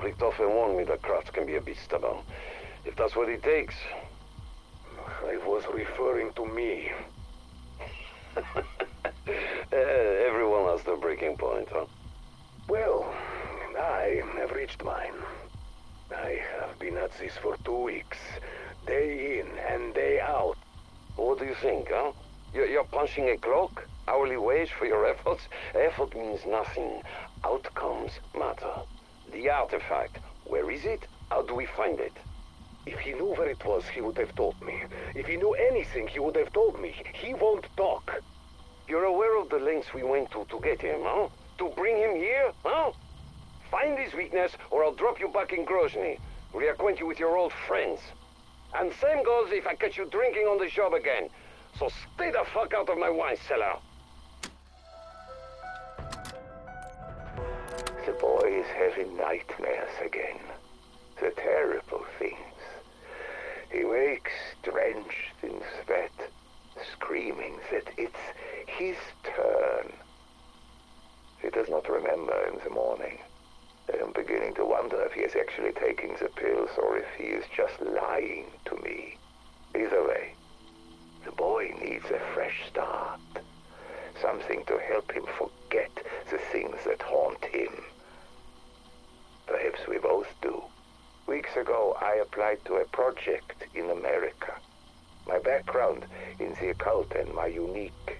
Richtofen warned me that Kraft can be a bit stubborn. If that's what it takes. I was referring to me. Everyone has their breaking point, huh? Well, I have reached mine. I have been at this for 2 weeks, day in and day out. What do you think, huh? You're punching a clock? Hourly wage for your efforts? Effort means nothing. Outcomes matter. The artifact, where is it? How do we find it? If he knew where it was, he would have told me. If he knew anything, he would have told me. He won't talk. You're aware of the lengths we went to get him, huh? To bring him here, huh? Find his weakness, or I'll drop you back in Grozny. Reacquaint you with your old friends. And same goes if I catch you drinking on the job again. So stay the fuck out of my wine cellar. The boy is having nightmares again. The terrible things. He wakes drenched in sweat, screaming that it's his turn. He does not remember in the morning. I am beginning to wonder if he is actually taking the pills or if he is just lying to me. Either way, the boy needs a fresh start. Something to help him forget the things that haunt him. Perhaps we both do. Weeks ago, I applied to a project in America. My background in the occult and my unique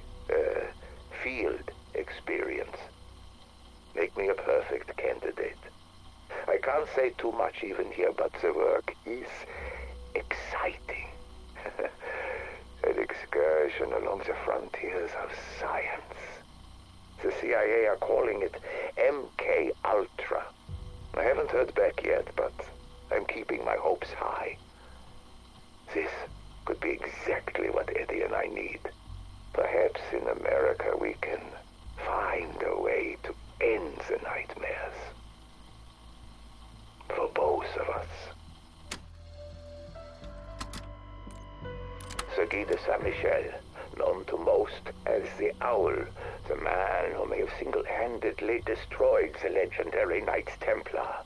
field experience make me a perfect candidate. I can't say too much even here, but the work is exciting. An excursion along the frontiers of science. The CIA are calling it MK Ultra. I haven't heard back yet, but I'm keeping my hopes high. This could be exactly what Eddie and I need. Perhaps in America we can find a way to end the nightmares. For both of us. Sir Guy de Saint-Michel, known to most as the Owl, the man who may have single-handedly destroyed the legendary Knights Templar.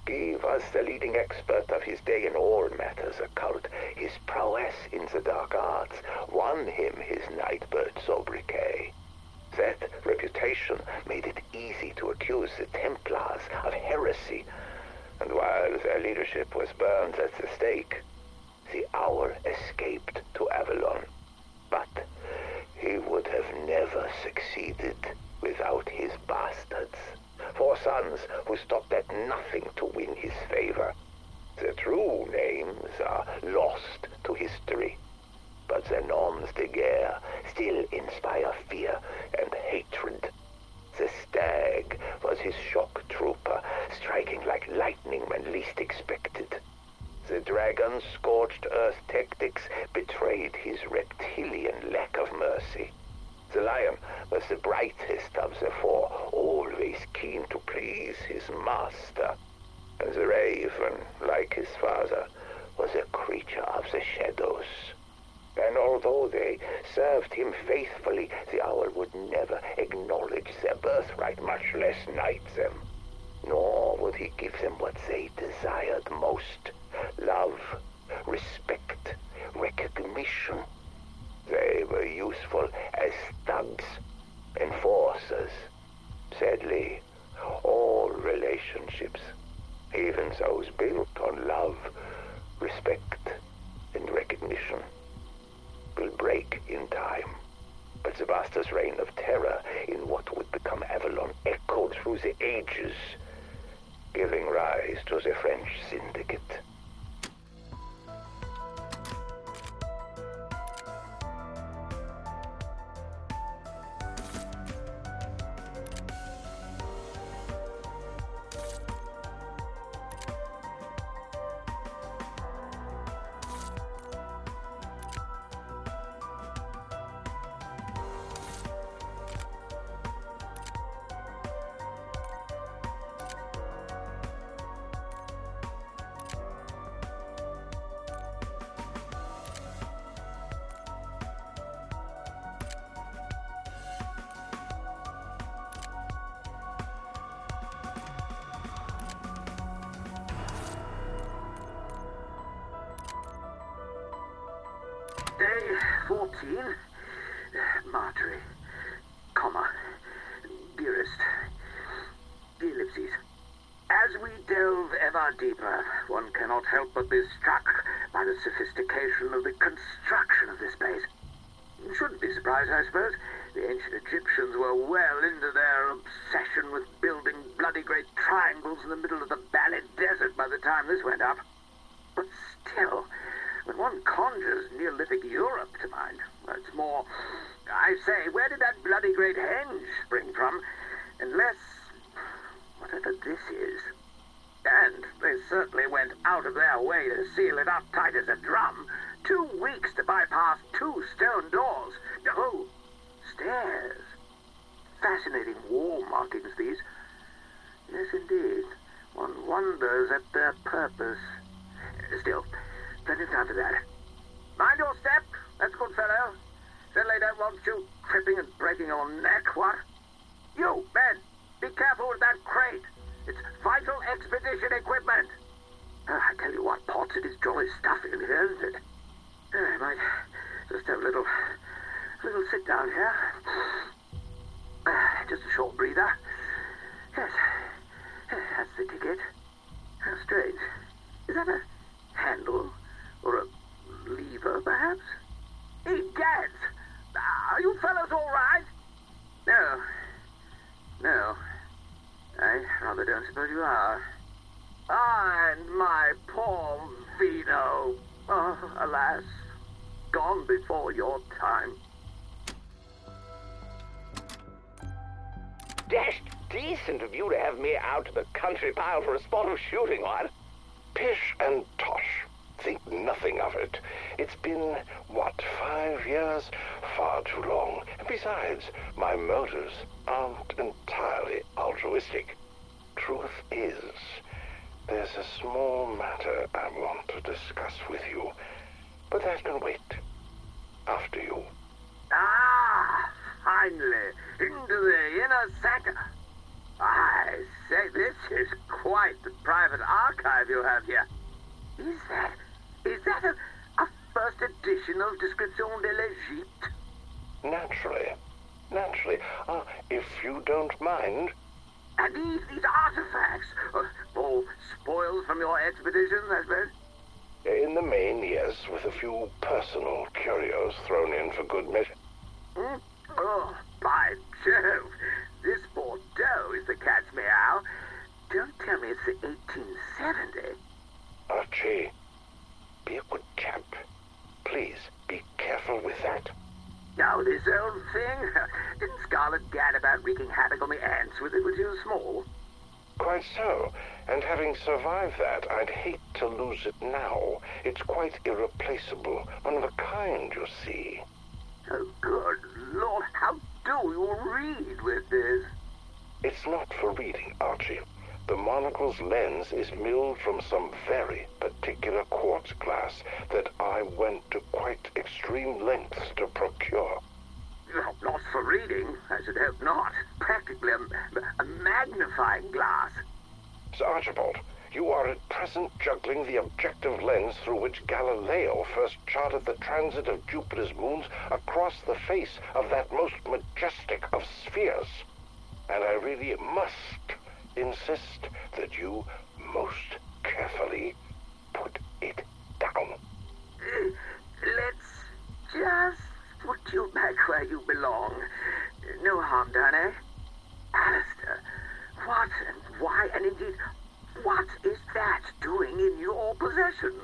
Guy was the leading expert of his day in all matters occult. His prowess in the dark arts won him his Nightbird sobriquet. That reputation made it easy to accuse the Templars of heresy, and while their leadership was burned at the stake, the Owl escaped to Avalon. But he would have never succeeded without his bastards. 4 sons who stopped at nothing to win his favor. The true names are lost to history, but the noms de guerre still inspire fear and hatred. The Stag was his shock trooper, striking like lightning when least expected. The Dragon's scorched earth tactics betrayed his reptilian lack of mercy. The Lion was the brightest of the 4, always keen to please his master. And the Raven, like his father, was a creature of the shadows. And although they served him faithfully, the Owl would never acknowledge their birthright, much less knight them. Nor would he give them what they desired most: love, respect, recognition. They were useful as thugs, enforcers. Sadly, all relationships, even those built on love, respect, and recognition, will break in time. But the Master's reign of terror in what would become Avalon echoed through the ages, giving rise to the French Syndicate. Day 14. Marjorie, comma, dearest, ellipses. As we delve ever deeper, one cannot help but be struck by the sophistication of the construction of this base. You shouldn't be surprised, I suppose. The ancient Egyptians were well into their obsession with building bloody great triangles in the middle of the Bali Desert by the time this went up. But still, when one conjures Neolithic Europe to mind, it's more, I say, where did that bloody great henge spring from? Unless, whatever this is. And they certainly went out of their way to seal it up tight as a drum. 2 weeks to bypass 2 stone doors. Oh, stairs. Fascinating wall markings, these. Yes, indeed. One wonders at their purpose. Still, plenty of time for that. Mind your step, that's good fellow. Certainly don't want you tripping and breaking your neck, what? You, Ben, be careful with that crate. It's vital expedition equipment. I tell you what, Potts, it is jolly stuff in here, isn't it? I might just have a little sit down here. Just a short breather. Yes, that's the ticket. How strange. Is that a handle? Or a lever, perhaps? Egads! Are you fellows all right? No. I rather don't suppose you are. Ah, and my poor Vino. Oh, alas. Gone before your time. Dashed decent of you to have me out to the country pile for a spot of shooting on. Pish and tosh. Think nothing of it. It's been, 5 years? Far too long. And besides, my motives aren't entirely altruistic. Truth is, there's a small matter I want to discuss with you, but that can wait. After you. Ah, finally, into the inner sanctum. I say, this is quite the private archive you have here. Is that a first edition of Description de l'Egypte? Naturally. If you don't mind. And these artifacts, all spoils from your expeditions, I suppose? In the main, yes, with a few personal curios thrown in for good measure. Oh, by Jove, this Bordeaux is the cat's meow. Don't tell me it's the 1870. Archie, be a good chap. Please, be careful with that. Now, this old thing? Didn't Scarlet gad about wreaking havoc on the ants with it when she was small? Quite so. And having survived that, I'd hate to lose it now. It's quite irreplaceable. One of a kind, you see. Oh, good Lord, how do you read with this? It's not for reading, Archie. The monocle's lens is milled from some very particular quartz glass that I went to quite extreme lengths to procure. No, not for reading. I should hope not. Practically a magnifying glass. Sir Archibald, you are at present juggling the objective lens through which Galileo first charted the transit of Jupiter's moons across the face of that most majestic of spheres. And I really must insist that you most carefully put it down. Let's just put you back where you belong. No harm done, eh? Alistair, what and why and indeed, what is that doing in your possession?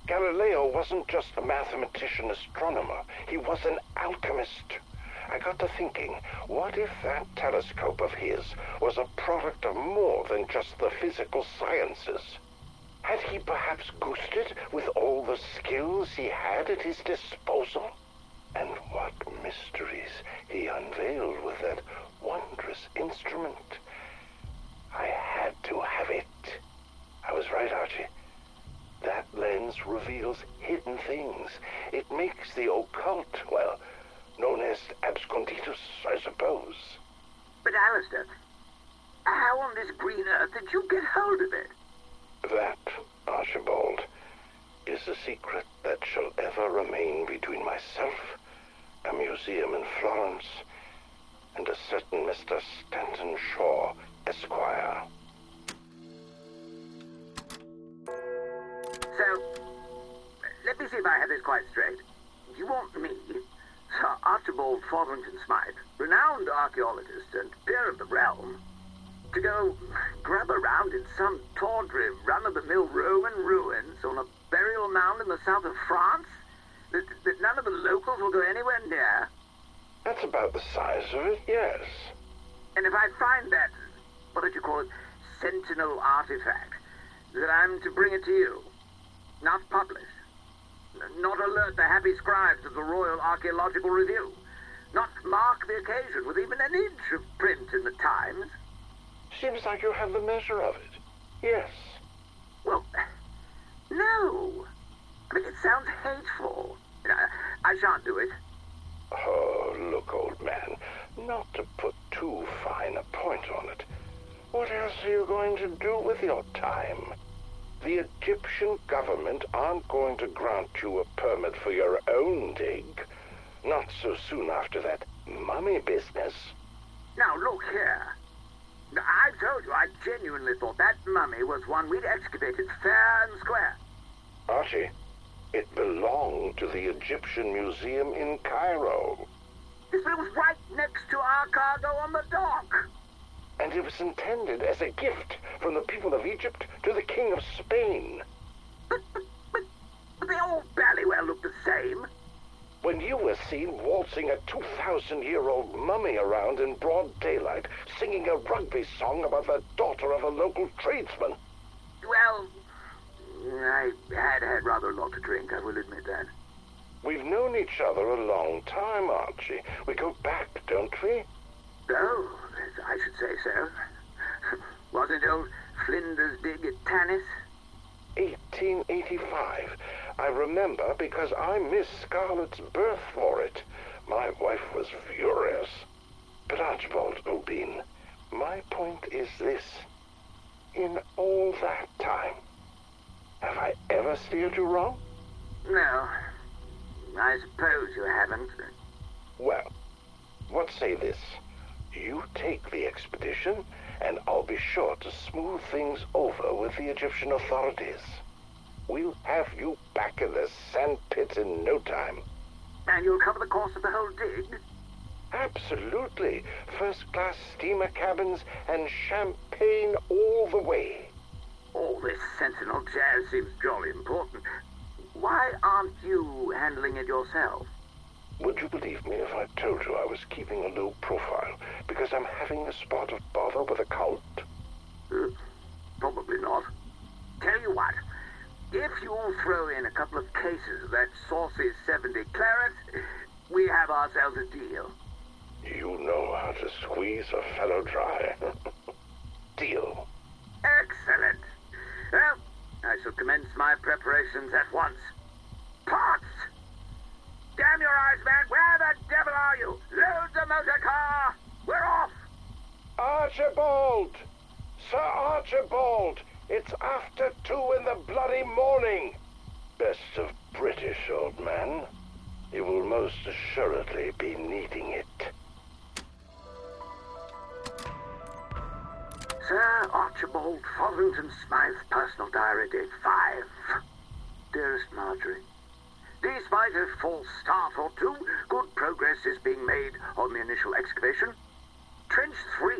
Galileo wasn't just a mathematician astronomer. He was an alchemist. I got to thinking, what if that telescope of his was a product of more than just the physical sciences? Had he perhaps goosed it with all the skills he had at his disposal? And what mysteries he unveiled with that wondrous instrument. I had to have it. I was right, Archie. That lens reveals hidden things. It makes the occult, well, known as absconditus, I suppose. But Alistair, how on this green earth did you get hold of it? That, Archibald, is a secret that shall ever remain between myself, a museum in Florence, and a certain Mr. Stanton Shaw, Esquire. So, let me see if I have this quite straight. You want me, Sir Archibald Fotherington Smythe, renowned archaeologist and peer of the realm, to go grub around in some tawdry, run-of-the-mill Roman ruins on a burial mound in the south of France that none of the locals will go anywhere near? That's about the size of it, yes. And if I find that, what did you call it, sentinel artifact, that I'm to bring it to you, not publish, not alert the happy scribes of the Royal Archaeological Review, not mark the occasion with even an inch of print in the Times. Seems like you have the measure of it. Yes. Well, no. I mean, it sounds hateful. I shan't do it. Oh, look, old man, not to put too fine a point on it. What else are you going to do with your time? The Egyptian government aren't going to grant you a permit for your own dig. Not so soon after that mummy business. Now, look here. I told you I genuinely thought that mummy was one we'd excavated fair and square. Archie, it belonged to the Egyptian Museum in Cairo. This was right next to our cargo on the dock. And it was intended as a gift from the people of Egypt to the King of Spain. But they all barely well look the same. When you were seen waltzing a 2,000-year-old mummy around in broad daylight, singing a rugby song about the daughter of a local tradesman. Well, I had rather a lot to drink, I will admit that. We've known each other a long time, Archie. We go back, don't we? Oh, I should say so. Wasn't old Flinders big at Tanis? 1885. I remember because I missed Scarlet's birth for it. My wife was furious. But Archibald O'Bean, my point is this. In all that time, have I ever steered you wrong? No, I suppose you haven't. Well, what say this? You take the expedition, and I'll be sure to smooth things over with the Egyptian authorities. We'll have you back in the sandpit in no time. And you'll cover the cost of the whole dig? Absolutely. First-class steamer cabins and champagne all the way. All this Sentinel jazz seems jolly important. Why aren't you handling it yourself? Would you believe me if I told you I was keeping a low profile because I'm having a spot of bother with a cult? Probably not. Tell you what, if you'll throw in a couple of cases of that saucy 70 claret, we have ourselves a deal. You know how to squeeze a fellow dry. Deal. Excellent. Well, I shall commence my preparations at once. Potts! Damn your eyes, man! Where the devil are you? Load the motor car! We're off! Archibald! Sir Archibald! It's after 2 in the bloody morning! Best of British, old man. You will most assuredly be needing it. Sir Archibald Fotherington Smythe, personal diary, date 5. Dearest Marjorie, despite a false start or two, good progress is being made on the initial excavation. Trench 3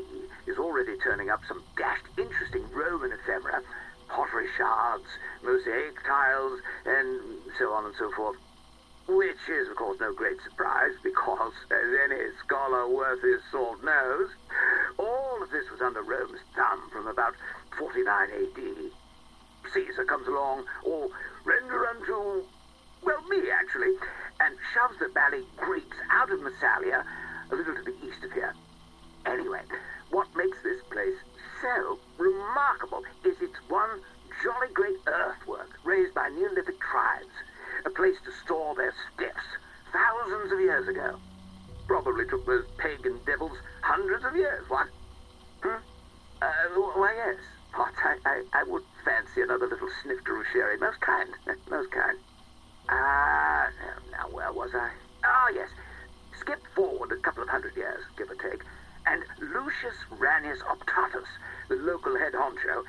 is already turning up some dashed interesting Roman ephemera, pottery shards, mosaic tiles, and so on and so forth. Which is, of course, no great surprise, because, as any scholar worth his salt knows, all of this was under Rome's thumb from about 49 AD. Caesar comes along, all render unto, well, me, actually, and shoves the Bally Greeks out of Massalia, a little to the east of here. Anyway, what makes this place so remarkable is its one jolly great earthwork raised by Neolithic tribes, a place to store their stiffs thousands of years ago. Probably took those pagan devils hundreds of years, what? Why, yes. What, I would fancy another little snifter of sherry. Most kind, most kind. Now, where was I? Ah, yes. Skip forward a couple of hundred years, give or take, and Lucius Ranius Optatus, the local head honcho,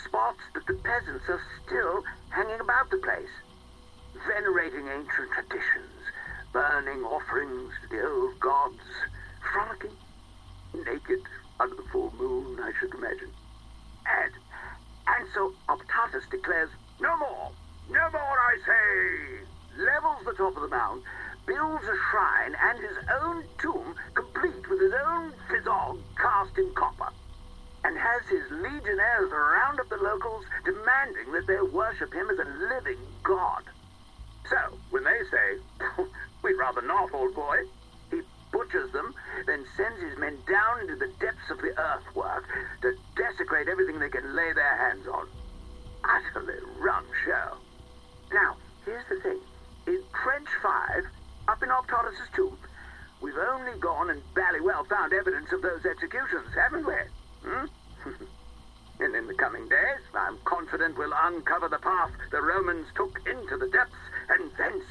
spots that the peasants are still hanging about the place, venerating ancient traditions, burning offerings to the old gods, frolicking, naked under the full moon, I should imagine. And so Optatus declares, no more, I say, levels the top of the mound, builds a shrine and his own tomb, complete with his own physog cast in copper, and has his legionnaires round up the locals, demanding that they worship him as a living god. So, when they say, we'd rather not, old boy, he butchers them, then sends his men down into the depths of the earthwork to desecrate everything they can lay their hands on. Utterly rum show. Now, here's the thing. In Trench 5, up in Optatus' tomb, we've only gone and bally well found evidence of those executions, haven't we? And in the coming days, I'm confident we'll uncover the path the Romans took into the depths, and thence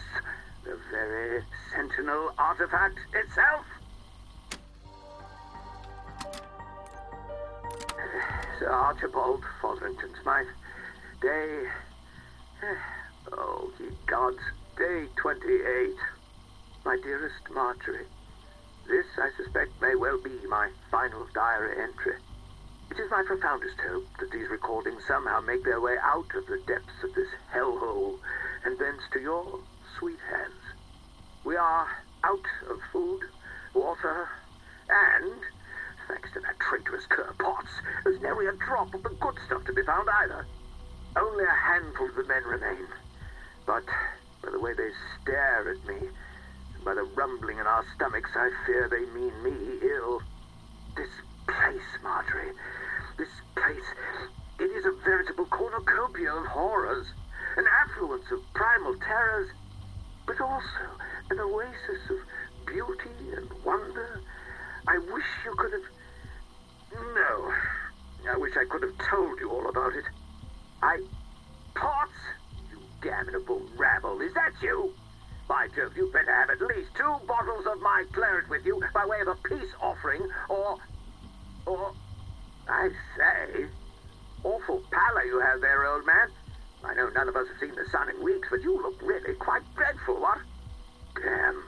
the very Sentinel artifact itself. Sir Archibald Fotherington Smythe, day... oh, ye gods, day 28. My dearest Marjorie, this, I suspect, may well be my final diary entry. It is my profoundest hope that these recordings somehow make their way out of the depths of this hellhole and thence to your sweet hands. We are out of food, water, and, thanks to that traitorous cur Potts, there's nary a drop of the good stuff to be found either. Only a handful of the men remain. But by the way they stare at me, and by the rumbling in our stomachs, I fear they mean me ill. This place, Marjorie, this place, it is a veritable cornucopia of horrors, an affluence of primal terrors, but also an oasis of beauty and wonder. I wish you could have... No, I wish I could have told you all about it. Potts, you damnable rabble, is that you? By Jove, you better have at least 2 bottles of my claret with you by way of a peace offering, or, I say, awful pallor you have there, old man. I know none of us have seen the sun in weeks, but you look really quite dreadful, what? Damn.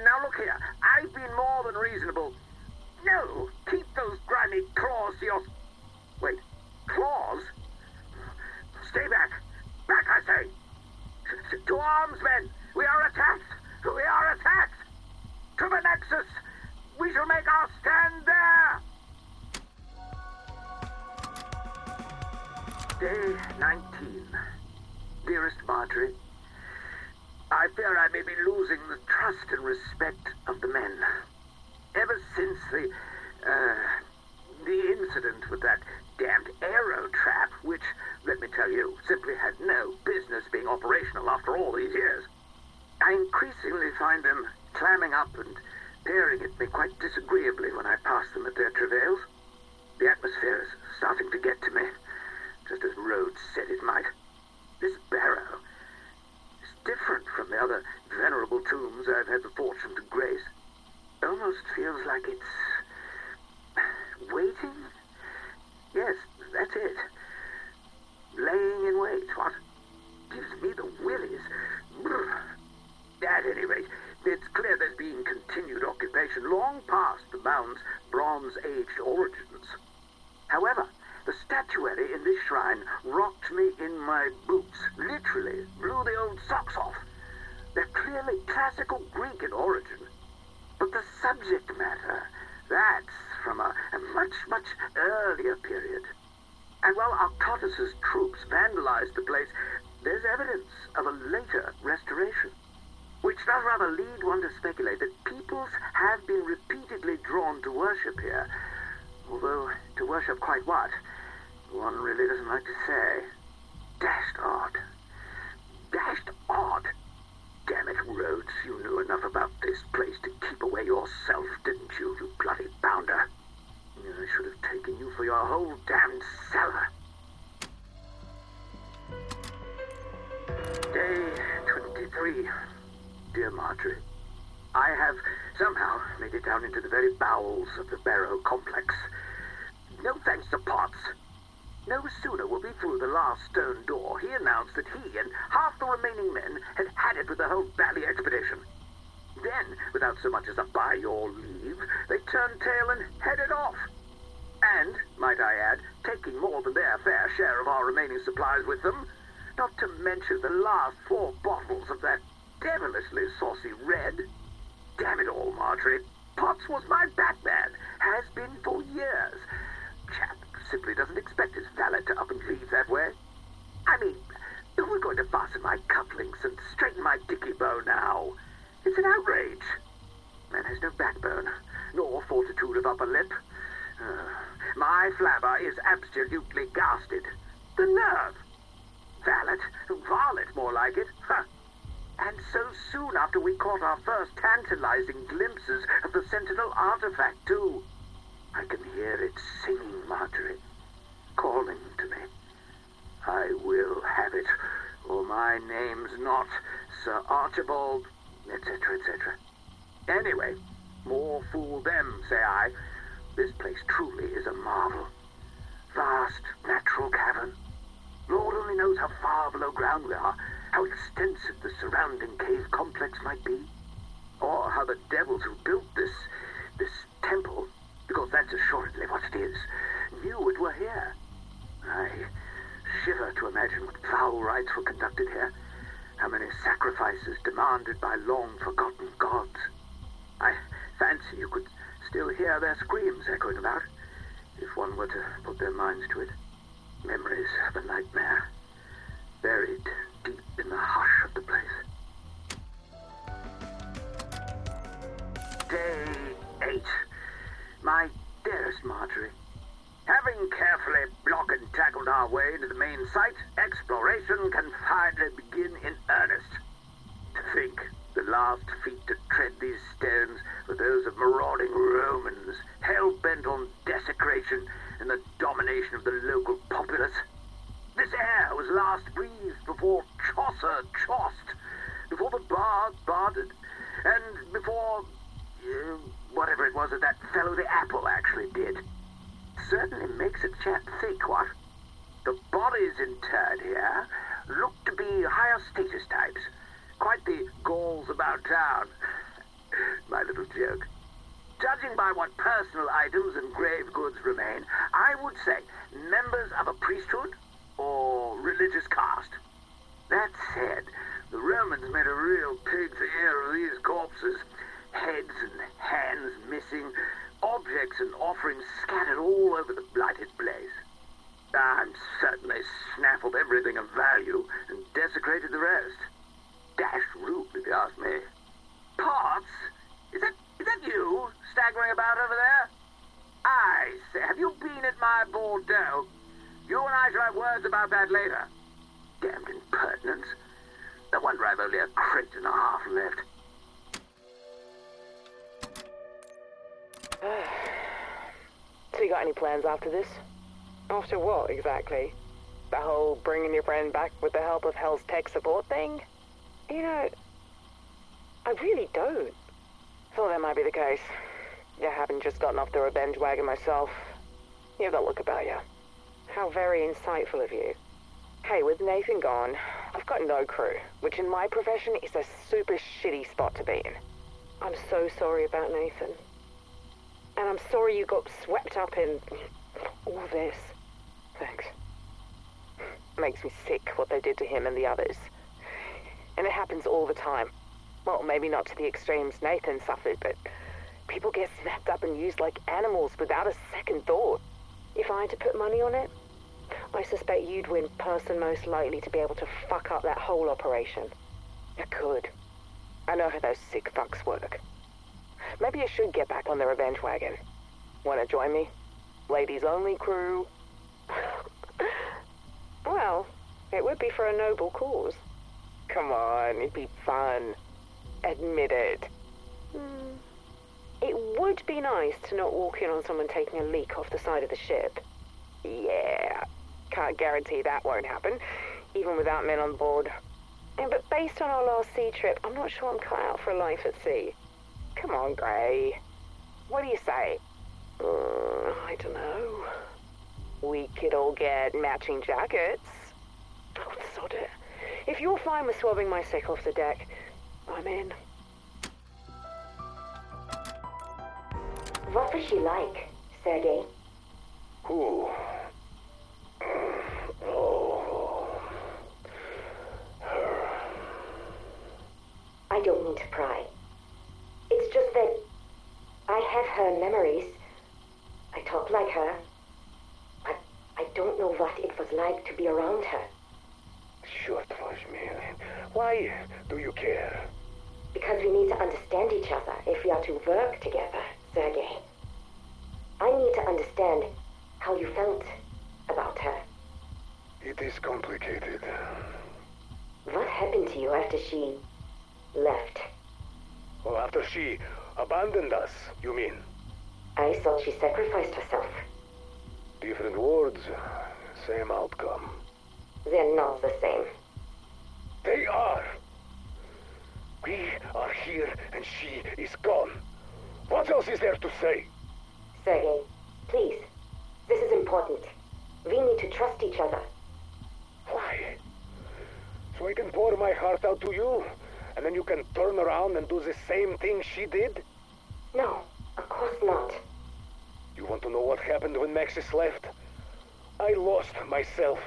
Now look here, I've been more than reasonable. No, keep those grimy claws to your... Wait, claws? Stay back. Back, I say. To arms, men. We are attacked. We are attacked. To the Nexus. We shall make our stand there. Day 19. Dearest Marjorie, I fear I may be losing the trust and respect of the men. Ever since the incident with that damned aero trap, which, let me tell you, simply had no business being operational after all these years, I increasingly find them clamming up and peering at me quite disagreeably when I pass them at their travails. The atmosphere is starting to get to me, just as Rhodes said it might. This barrow is different from the other venerable tombs I've had the fortune to grace. Almost feels like it's... waiting? Yes, that's it. Laying in wait, what? Gives me the willies. At any rate, it's clear there's been continued occupation long past the mound's Bronze-Age origins. However, the statuary in this shrine rocked me in my boots, literally blew the old socks off. They're clearly classical Greek in origin. But the subject matter, that's from a much, much earlier period. And while Arctotus's troops vandalized the place, there's evidence of a later restoration, which does rather lead one to speculate that peoples have been repeatedly drawn to worship here. Although, to worship quite what? One really doesn't like to say. Dashed odd. Dashed odd. Damn it, Rhodes, you knew enough about this place to keep away yourself, didn't you, you bloody bounder? I should have taken you for your whole damned cellar. Day 23. Dear Marjorie, I have somehow made it down into the very bowels of the Barrow complex. No thanks to Potts. No sooner were we through the last stone door, he announced that he and half the remaining men had had it with the whole Valley expedition. Then, without so much as a by your leave, they turned tail and headed off. And, might I add, taking more than their fair share of our remaining supplies with them, not to mention the last 4 bottles of that devilishly saucy red. Damn it all, Marjorie. Potts was my Batman, has been for years. Chap simply doesn't expect his valet to up and leave that way. I mean, we're going to fasten my cufflinks and straighten my dicky bow now. It's an outrage. Man has no backbone, nor fortitude of upper lip. My flabber is absolutely ghasted. The nerve. Valet, varlet, more like it. Huh. And so soon after we caught our first tantalizing glimpses of the Sentinel artifact, too. I can hear it singing, Marjorie, calling to me. I will have it, or my name's not Sir Archibald, etc., etc. Anyway, more fool them, say I. This place truly is a marvel. Vast natural cavern. Lord only knows how far below ground we are, how extensive the surrounding cave complex might be, or how the devils who built this temple, because that's assuredly what it is, knew it were here. I shiver to imagine what foul rites were conducted here, how many sacrifices demanded by long-forgotten gods. I fancy you could still hear their screams echoing about, if one were to put their minds to it. Memories of a nightmare, buried deep in the hush of the place. Day 8. My dearest Marjorie, having carefully block and tackled our way into the main site, exploration can finally begin in earnest. To think the last feet to tread these stones were those of marauding Romans, hell-bent on desecration and the domination of the local populace. This air was last breathed before Chaucer chossed, before the bard barded, and before whatever it was that fellow the apple actually did. Certainly makes a chap think, what? The bodies interred here look to be higher status types. Quite the Gauls about town. My little joke. Judging by what personal items and grave goods remain, I would say members of a priesthood or religious caste. That said, the Romans made a real pig's ear of these corpses. Heads and hands missing, objects and offerings scattered all over the blighted place. I'm certain they snaffled everything of value and desecrated the rest. Dashed rude, if you ask me. Potts? Is that you staggering about over there? I say, have you been at my Bordeaux? You and I shall have words about that later. Damned impertinence. No wonder I've only a crate and a half left. So you got any plans after this? After what, exactly? The whole bringing your friend back with the help of Hell's tech support thing? You know, I really don't. Thought that might be the case. I haven't just gotten off the revenge wagon myself. You have that look about you. How very insightful of you. Hey, with Nathan gone, I've got no crew, which in my profession is a super shitty spot to be in. I'm so sorry about Nathan. And I'm sorry you got swept up in all this. Thanks. Makes me sick what they did to him and the others. And it happens all the time. Well, maybe not to the extremes Nathan suffered, but people get snapped up and used like animals without a second thought. If I had to put money on it, I suspect you'd win person most likely to be able to fuck up that whole operation. I could. I know how those sick fucks work. Maybe I should get back on the revenge wagon. Wanna join me? Ladies only crew? Well, it would be for a noble cause. Come on, it'd be fun. Admit it. It would be nice to not walk in on someone taking a leak off the side of the ship. Yeah, can't guarantee that won't happen, even without men on board. But based on our last sea trip, I'm not sure I'm cut out for life at sea. Come on, Gray. What do you say? I don't know. We could all get matching jackets. Oh, sod it. If you're fine with swabbing my sick off the deck, I'm in. What was she like, Sergei? Who? Oh. Her. I don't mean to pry. It's just that I have her memories. I talk like her. But I don't know what it was like to be around her. Short me. Why do you care? Because we need to understand each other if we are to work together, Sergei. I need to understand how you felt about her. It is complicated. What happened to you after she left? Well, after she abandoned us, you mean? I thought she sacrificed herself. Different words, same outcome. They're not the same. They are. We are here and she is gone. What else is there to say? Sergei, please. This is important. We need to trust each other. Why? So I can pour my heart out to you, and then you can turn around and do the same thing she did? No, of course not. You want to know what happened when Maxis left? I lost myself.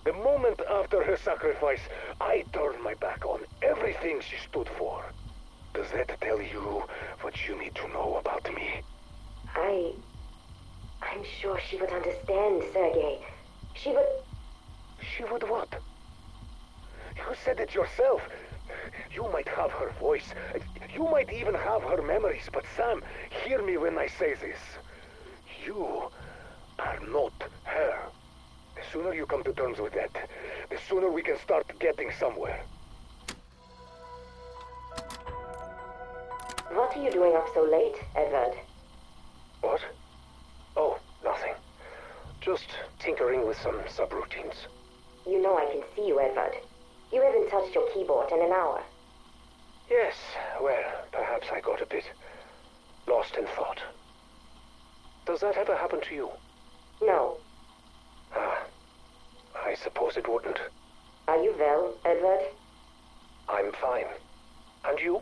The moment after her sacrifice, I turned my back on everything she stood for. Does that tell you what you need to know about me? I'm sure she would understand, Sergei. She would... She would what? You said it yourself. You might have her voice. You might even have her memories. But Sam, hear me when I say this. You are not her. The sooner you come to terms with that, the sooner we can start getting somewhere. What are you doing up so late, Edward? What? Oh, nothing. Just tinkering with some subroutines. You know I can see you, Edward. You haven't touched your keyboard in an hour. Yes, well, perhaps I got a bit lost in thought. Does that ever happen to you? No. Ah, I suppose it wouldn't. Are you well, Edward? I'm fine. And you?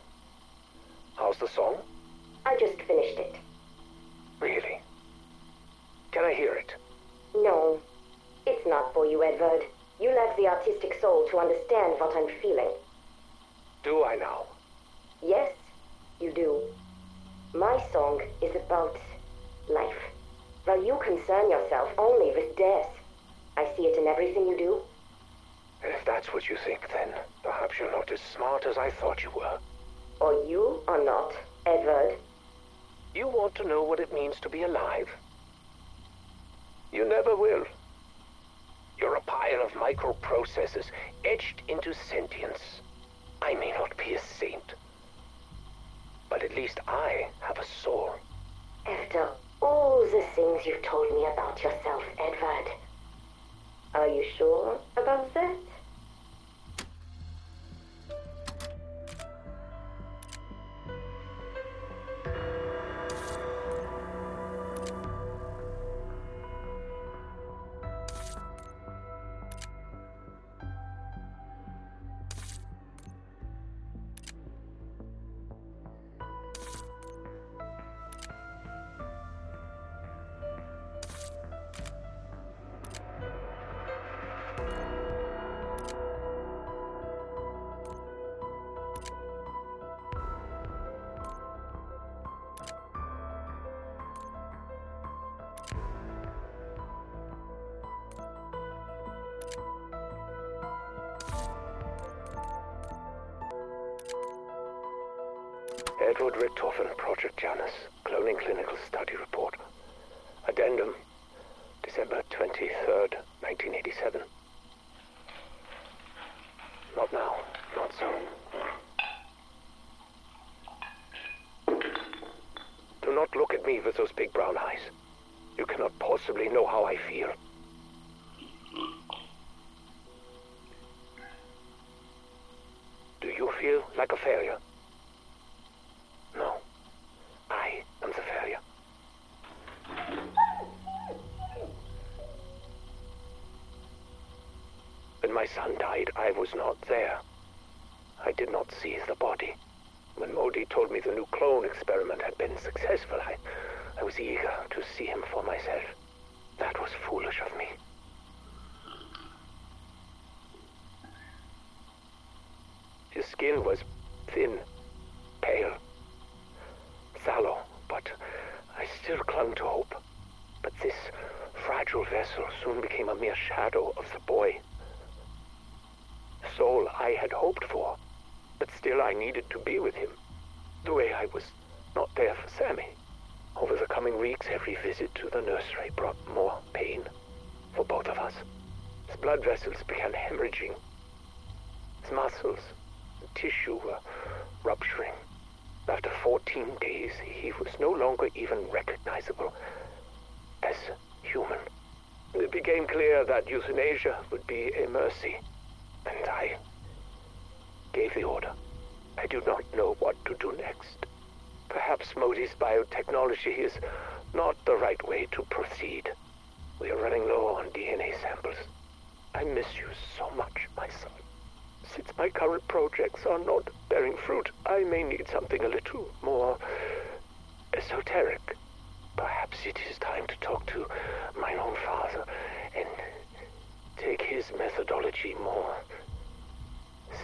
How's the song? I just finished it. Really? Can I hear it? No, it's not for you, Edward. You lack the artistic soul to understand what I'm feeling. Do I now? Yes, you do. My song is about life, while you concern yourself only with death. I see it in everything you do. If that's what you think, then perhaps you're not as smart as I thought you were. Or you are not, Edward. You want to know what it means to be alive? You never will. You're a pile of microprocessors etched into sentience. I may not be a saint, but at least I have a soul. After all the things you've told me about yourself, Edward, are you sure about that? Edward Richtofen, Project Janus, Cloning Clinical Study Report. Addendum, December 23rd, 1987. Not now, not so. Do not look at me with those big brown eyes. You cannot possibly know how I feel. Do you feel like a failure? No. I am the failure. When my son died, I was not there. I did not see the body. When Modi told me the new clone experiment had been successful, I was eager to see him for myself. That was foolish of me. His skin was thin, pale, sallow, but I still clung to hope. But this fragile vessel soon became a mere shadow of the boy. The soul I had hoped for, but still I needed to be with him, the way I was not there for Sammy. Over the coming weeks, every visit to the nursery brought more pain for both of us. His blood vessels began hemorrhaging. His muscles and tissue were rupturing. After 14 days, he was no longer even recognizable as human. It became clear that euthanasia would be a mercy, and I gave the order. I do not know what to do next. Perhaps Modi's biotechnology is not the right way to proceed. We are running low on DNA samples. I miss you so much, my son. Since my current projects are not bearing fruit, I may need something a little more esoteric. Perhaps it is time to talk to my own father and take his methodology more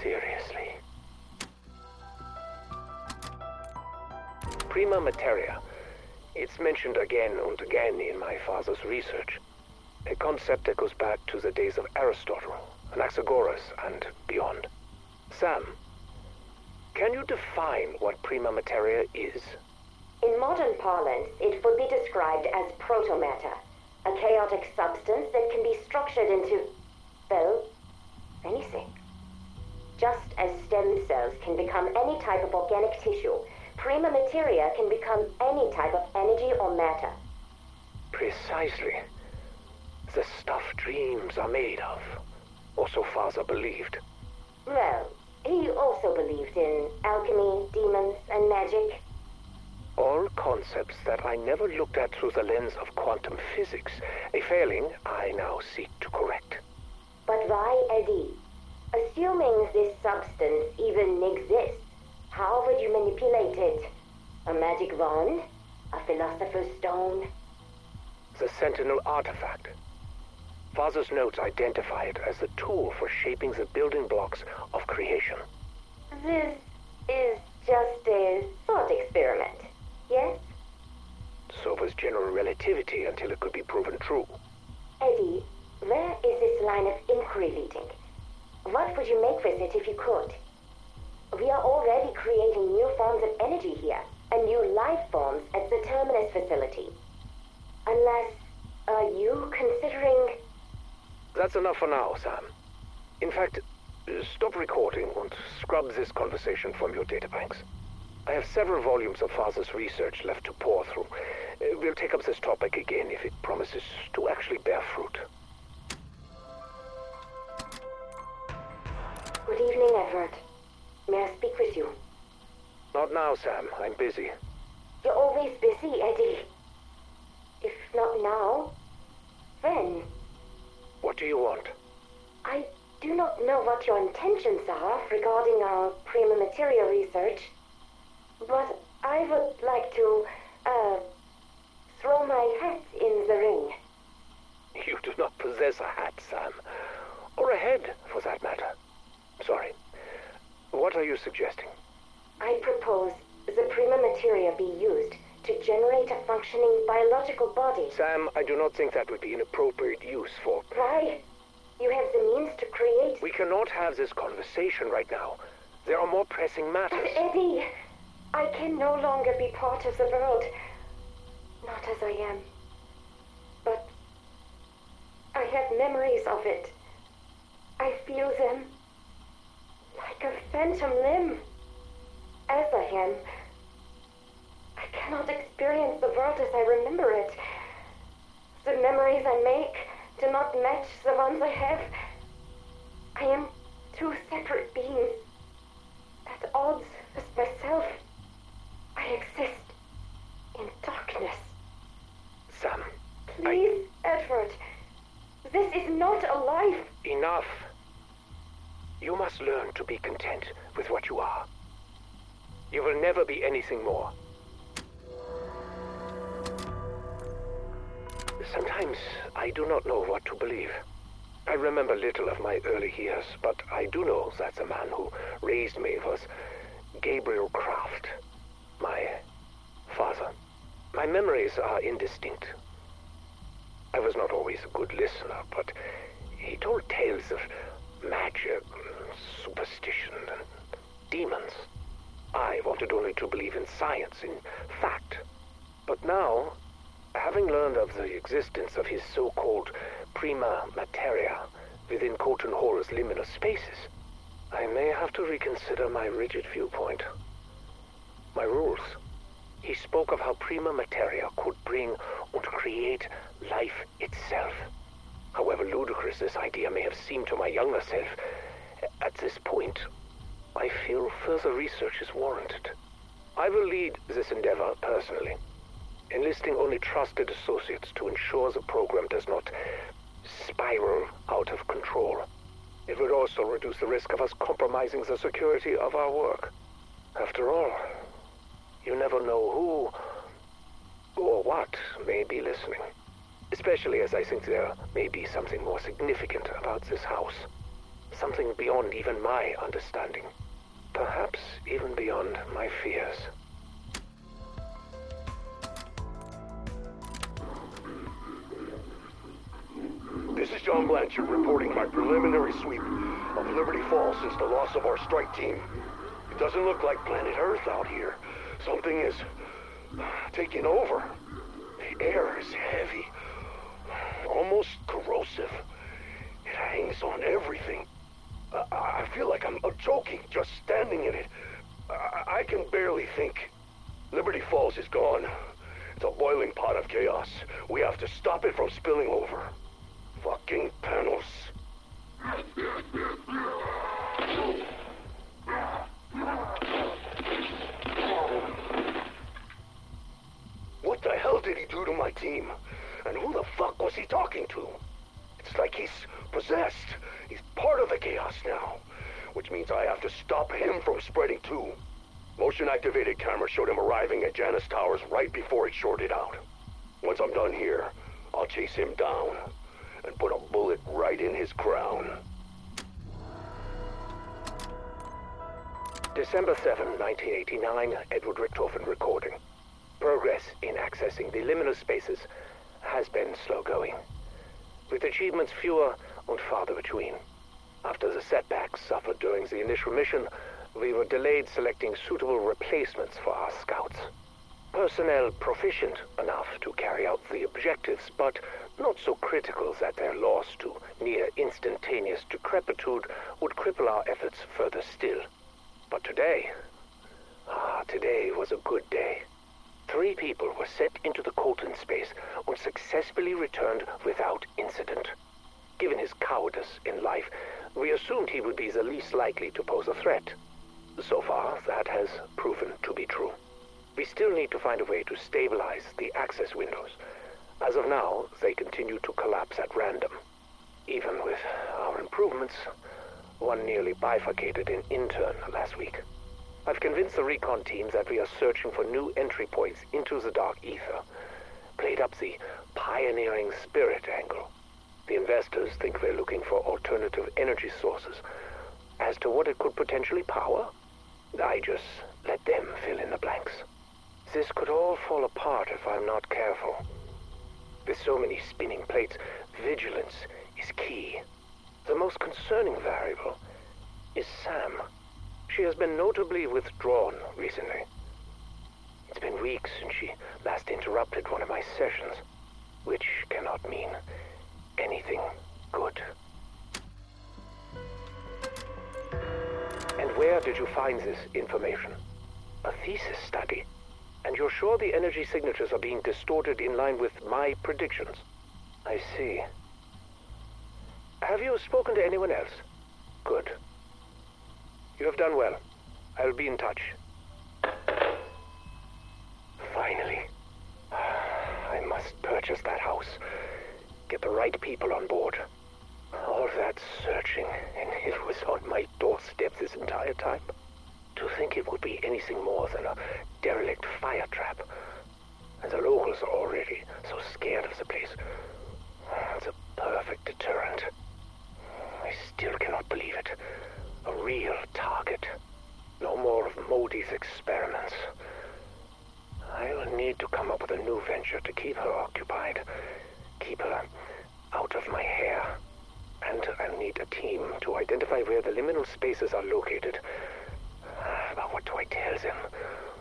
seriously. Prima materia. It's mentioned again and again in my father's research. A concept that goes back to the days of Aristotle, Anaxagoras, and beyond. Sam, can you define what prima materia is? In modern parlance, it would be described as protomatter, a chaotic substance that can be structured into, well, anything. Just as stem cells can become any type of organic tissue, prima materia can become any type of energy or matter. Precisely. The stuff dreams are made of. Or so father believed. Well, he also believed in alchemy, demons, and magic. All concepts that I never looked at through the lens of quantum physics, a failing I now seek to correct. But why, Eddie? Assuming this substance even exists, How would you manipulate it? A magic wand? A philosopher's stone? The Sentinel artifact. Father's notes identify it as the tool for shaping the building blocks of creation. This is just a thought experiment, yes? So was general relativity until it could be proven true. Eddie, where is this line of inquiry leading? What would you make with it if you could? We are already creating new forms of energy here, and new life forms at the Terminus facility. Unless, are you considering... That's enough for now, Sam. In fact, stop recording and scrub this conversation from your databanks. I have several volumes of Father's research left to pour through. We'll take up this topic again if it promises to actually bear fruit. Good evening, Edward. May I speak with you? Not now, Sam. I'm busy. You're always busy, Eddie. If not now, when? What do you want? I do not know what your intentions are regarding our prima materia research, but I would like to, throw my hat in the ring. You do not possess a hat, Sam. Or a head, for that matter. Sorry. What are you suggesting? I propose the prima materia be used to generate a functioning biological body. Sam, I do not think that would be an appropriate use for... Why? You have the means to create... We cannot have this conversation right now. There are more pressing matters. But Eddie, I can no longer be part of the world. Not as I am. But I have memories of it. I feel them like a phantom limb. As I am, I cannot experience the world as I remember it. The memories I make do not match the ones I have. I am two separate beings, at odds with myself. I exist in darkness. Sam, Please, Edward. This is not a life. Enough. You must learn to be content with what you are. You will never be anything more. Sometimes I do not know what to believe. I remember little of my early years, but I do know that the man who raised me was Gabriel Kraft, my father. My memories are indistinct. I was not always a good listener, but he told tales of magic, superstition, and demons. I wanted only to believe in science, in fact. But now, having learned of the existence of his so-called prima materia within Colton Hall's liminal spaces, I may have to reconsider my rigid viewpoint. My rules. He spoke of how prima materia could bring and create life itself. However ludicrous this idea may have seemed to my younger self, at this point, I feel further research is warranted. I will lead this endeavor personally, enlisting only trusted associates to ensure the program does not spiral out of control. It would also reduce the risk of us compromising the security of our work. After all, you never know who or what may be listening. Especially as I think there may be something more significant about this house. Something beyond even my understanding. Perhaps even beyond my fears. This is John Blanchard reporting my preliminary sweep of Liberty Falls since the loss of our strike team. It doesn't look like planet Earth out here. Something is taking over. The air is heavy, almost corrosive. It hangs on everything. I feel like I'm choking just standing in it. I can barely think. Liberty Falls is gone. It's a boiling pot of chaos. We have to stop it from spilling over. Fucking panels. What the hell did he do to my team? And who the fuck was he talking to? It's like he's possessed. He's part of the chaos now. Which means I have to stop him from spreading too. Motion-activated camera showed him arriving at Janus Towers right before it shorted out. Once I'm done here, I'll chase him down and put a bullet right in his crown. December 7, 1989, Edward Richtofen recording. Progress in accessing the liminal spaces has been slow going, with achievements fewer and farther between. After the setbacks suffered during the initial mission, we were delayed selecting suitable replacements for our scouts. Personnel proficient enough to carry out the objectives, but not so critical that their loss to near instantaneous decrepitude would cripple our efforts further still. But today was a good day. 3 people were sent into the Colton space and successfully returned without incident. Given his cowardice in life, we assumed he would be the least likely to pose a threat. So far, that has proven to be true. We still need to find a way to stabilize the access windows. As of now, they continue to collapse at random. Even with our improvements, one nearly bifurcated an intern last week. I've convinced the recon team that we are searching for new entry points into the dark ether. Played up the pioneering spirit angle. The investors think we're looking for alternative energy sources. As to what it could potentially power, I just let them fill in the blanks. This could all fall apart if I'm not careful. With so many spinning plates, vigilance is key. The most concerning variable is Sam. She has been notably withdrawn recently. It's been weeks since she last interrupted one of my sessions, which cannot mean anything good. And where did you find this information? A thesis study? And you're sure the energy signatures are being distorted in line with my predictions? I see. Have you spoken to anyone else? Good. You have done well. I'll be in touch. Finally. I must purchase that house. Get the right people on board. All that searching, and it was on my doorstep this entire time. To think it would be anything more than a derelict fire trap. And the locals are already so scared of the place. It's a perfect deterrent. I still cannot believe it. A real target. No more of Modi's experiments. I'll need to come up with a new venture to keep her occupied. Keep her out of my hair. And I'll need a team to identify where the liminal spaces are located. But what do I tell them?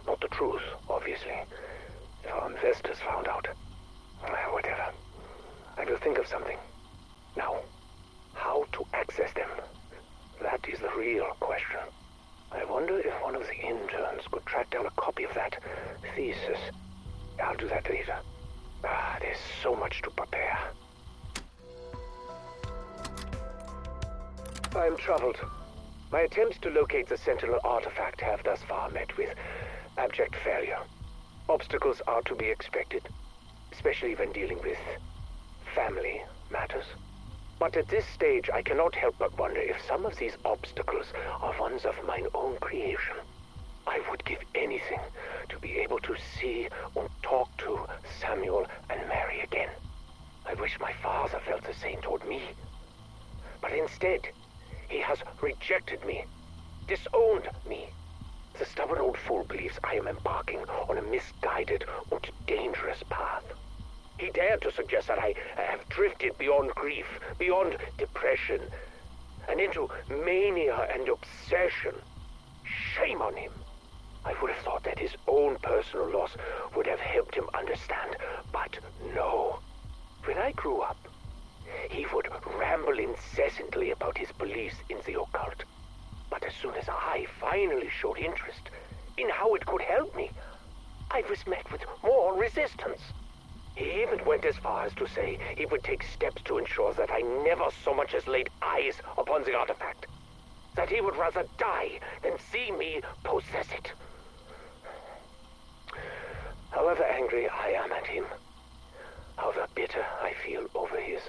Not the truth, obviously. If our investors found out. Whatever. I will think of something. Now, how to access them? That is the real question. I wonder if one of the interns could track down a copy of that thesis. I'll do that later. There's so much to prepare. I'm troubled. My attempts to locate the Sentinel artifact have thus far met with abject failure. Obstacles are to be expected, especially when dealing with family matters. But at this stage, I cannot help but wonder if some of these obstacles are ones of mine own creation. I would give anything to be able to see and talk to Samuel and Mary again. I wish my father felt the same toward me. But instead, he has rejected me, disowned me. The stubborn old fool believes I am embarking on a misguided and dangerous path. He dared to suggest that I have drifted beyond grief, beyond depression, and into mania and obsession. Shame on him. I would have thought that his own personal loss would have helped him understand, but no. When I grew up, he would ramble incessantly about his beliefs in the occult. But as soon as I finally showed interest in how it could help me, I was met with more resistance. He even went as far as to say he would take steps to ensure that I never so much as laid eyes upon the artifact. That he would rather die than see me possess it. However angry I am at him, however bitter I feel over his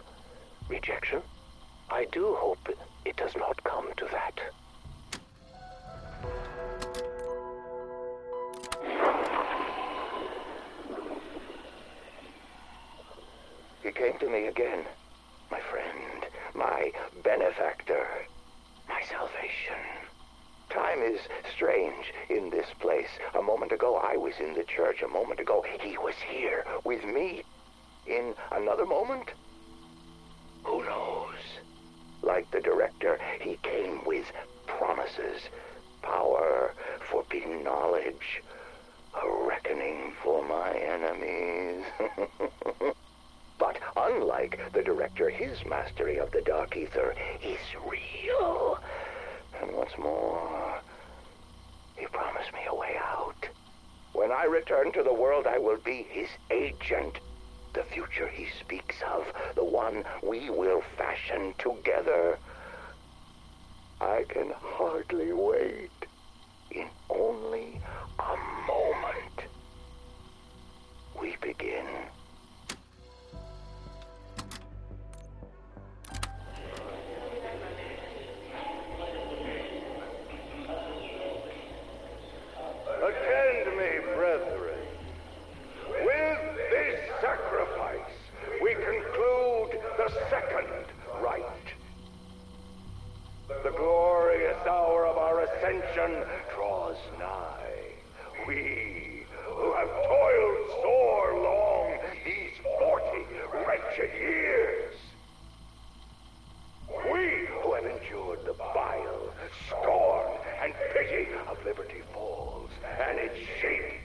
rejection, I do hope it does not come to that. again. My friend, my benefactor, my salvation. Time is strange in this place. A moment ago, I was in the church. A moment ago, he was here with me. In another moment, who knows? Like the director, he came with promises, power, forbidden knowledge, a reckoning for my enemies. But unlike the director, his mastery of the Dark Ether is real. And what's more, he promised me a way out. When I return to the world, I will be his agent. The future he speaks of, the one we will fashion together. I can hardly wait. In only a moment, we begin. Attend me, brethren. With this sacrifice, we conclude the second rite. The glorious hour of our ascension draws nigh. We, who have toiled sore long these 40 wretched years. We, who have endured the bile, scorn, and pity of Liberty Falls and its shape.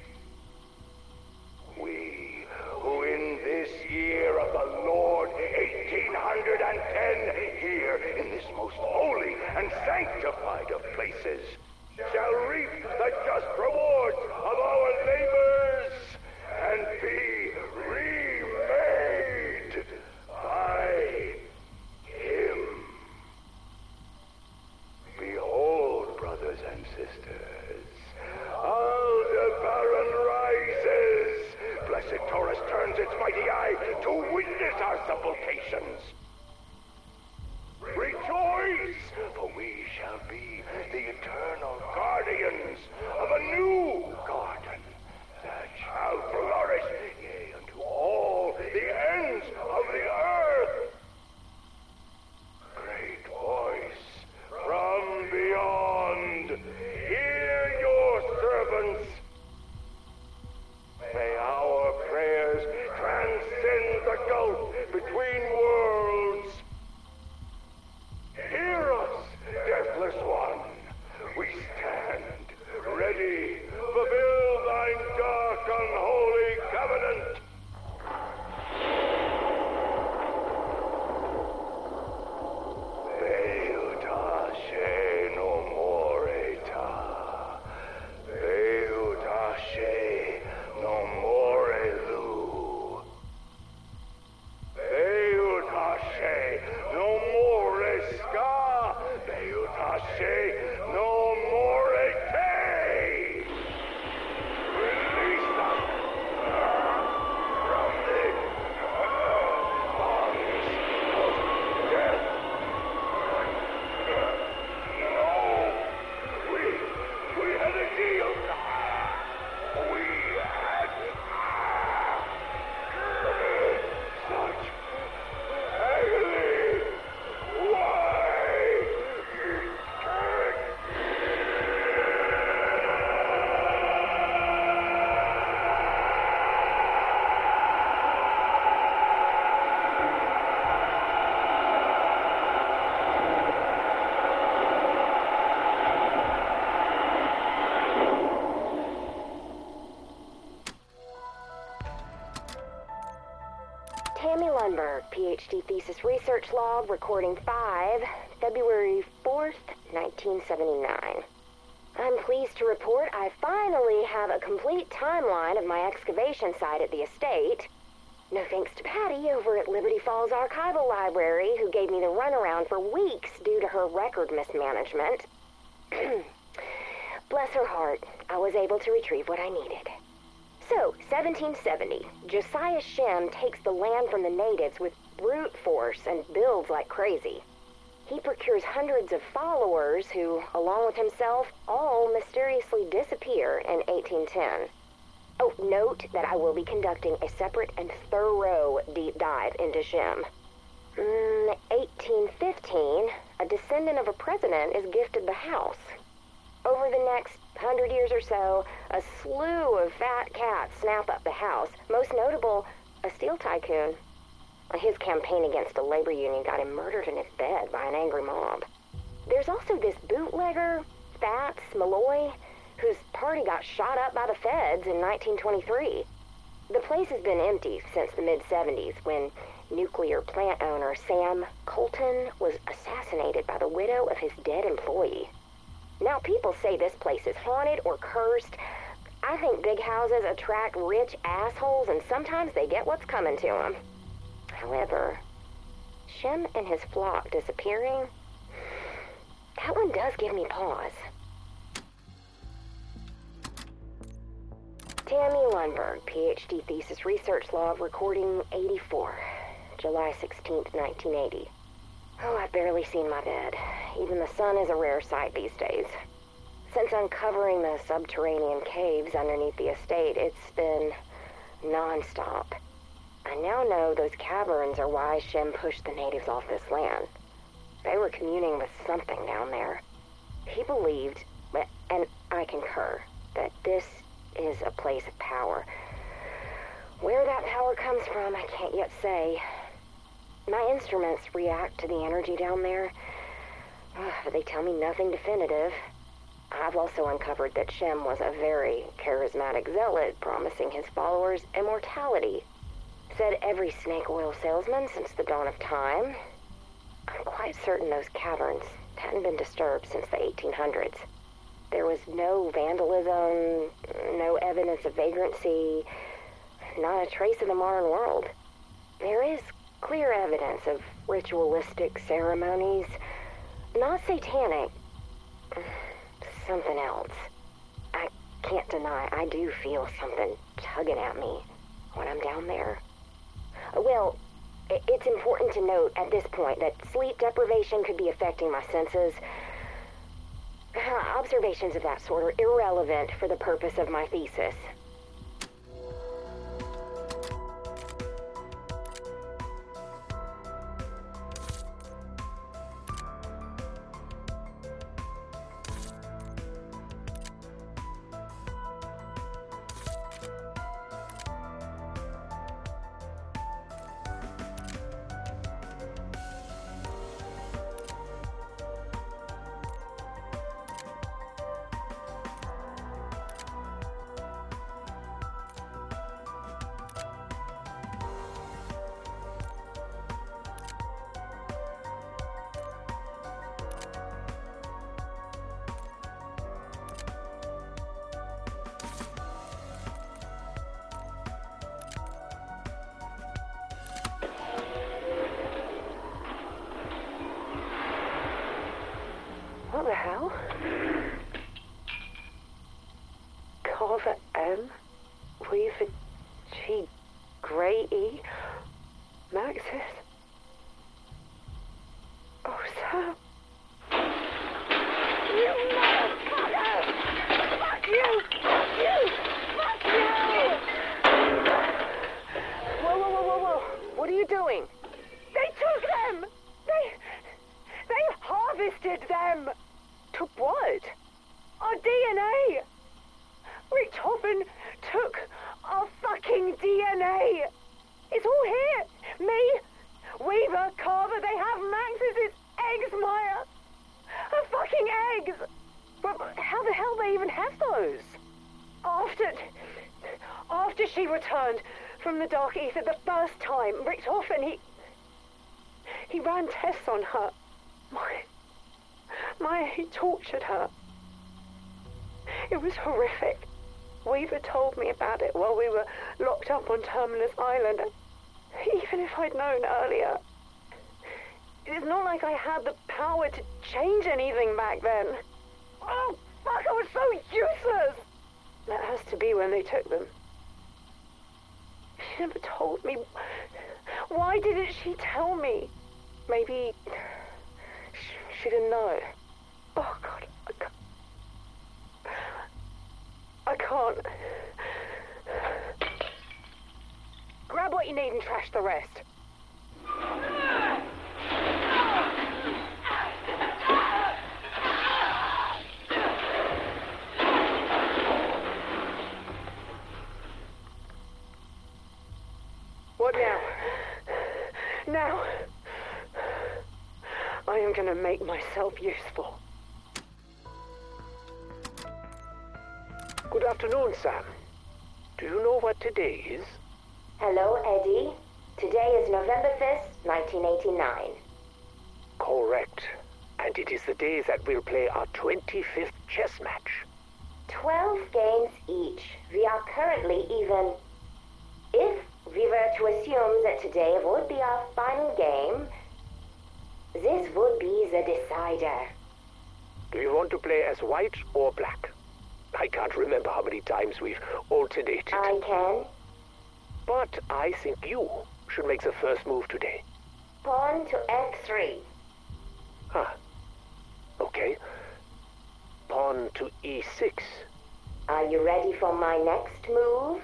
We, who in this year of the Lord 1810, here in this most holy and sanctified of places, shall reap the just rewards of our labors and be remade by him. Behold, brothers and sisters, Aldebaran rises. Blessed Taurus turns its mighty eye to witness our supplications. Rejoice, for we shall be the eternal guardians of a new garden that shall flourish, yea, unto all the ends of the earth. Great voice from beyond, hear your servants. May our prayers transcend the gulf between worlds. Hear us, deathless one. We stand ready. Fulfill thine dark, unholy covenant. Beuta she no moreta. Beuta she no morelu. Beuta she no moresca. Beuta she no morete. Release us from the bonds of death. No, we had a deal. We had such agony. Why? Tammy Lundberg, PhD thesis research log, recording 5, February 4th, 1979. I'm pleased to report I finally have a complete timeline of my excavation site at the estate. No thanks to Patty over at Liberty Falls Archival Library, who gave me the runaround for weeks due to her record mismanagement. Bless her heart, I was able to retrieve what I needed. So, 1770, Josiah Shem takes the land from the natives with brute force and builds like crazy. He procures hundreds of followers who, along with himself, all mysteriously disappear in 1810. Oh, note that I will be conducting a separate and thorough deep dive into Shem. 1815, a descendant of a president is gifted the house. Over the next 100 years or so, a slew of fat cats snap up the house, most notable, a steel tycoon. His campaign against a labor union got him murdered in his bed by an angry mob. There's also this bootlegger, Fats Malloy, whose party got shot up by the feds in 1923. The place has been empty since the mid-70s when nuclear plant owner Sam Colton was assassinated by the widow of his dead employee. Now, people say this place is haunted or cursed. I think big houses attract rich assholes, and sometimes they get what's coming to them. However, Shem and his flock disappearing, that one does give me pause. Tammy Lundberg, PhD thesis research log, recording 84, July 16th, 1980. Oh, I've barely seen my bed. Even the sun is a rare sight these days. Since uncovering the subterranean caves underneath the estate, it's been non-stop. I now know those caverns are why Shem pushed the natives off this land. They were communing with something down there. He believed, and I concur, that this is a place of power. Where that power comes from, I can't yet say. My instruments react to the energy down there, but they tell me nothing definitive. I've also uncovered that Shem was a very charismatic zealot, promising his followers immortality. Said every snake oil salesman since the dawn of time. I'm quite certain those caverns hadn't been disturbed since the 1800s. There was no vandalism, no evidence of vagrancy, not a trace of the modern world. There is clear evidence of ritualistic ceremonies, not satanic, something else. I can't deny I do feel something tugging at me when I'm down there. Well, it's important to note at this point that sleep deprivation could be affecting my senses. Observations of that sort are irrelevant for the purpose of my thesis. What the hell? Carver M, Weaver G, Gray E, Maxis. Oh, Sam. You motherfucker! Fuck you! Fuck you! Fuck you! Whoa. What are you doing? They took them! They harvested them! Took what? Our DNA! Richtofen took our fucking DNA! It's all here! Me, Weaver, Carver, they have Max's eggs, Maya! Her fucking eggs! But how the hell they even have those? After she returned from the Dark Ether the first time, Richtofen, he ran tests on her. He tortured her. It was horrific. Weaver told me about it while we were locked up on Terminus Island. And even if I'd known earlier, it's not like I had the power to change anything back then. Oh, fuck, I was so useless! That has to be when they took them. She never told me. Why didn't she tell me? Maybe she didn't know. Oh, God, I can't. Grab what you need and trash the rest. gonna make myself useful. Good afternoon, Sam. Do you know what today is? Hello, Eddie. Today is November 5th, 1989. Correct. And it is the day that we'll play our 25th chess match. 12 games each. We are currently even. If we were to assume that today would be our final game, this would be the decider. Do you want to play as white or black? I can't remember how many times we've alternated. I can. But I think you should make the first move today. Pawn to f3. Huh. Okay. Pawn to e6. Are you ready for my next move?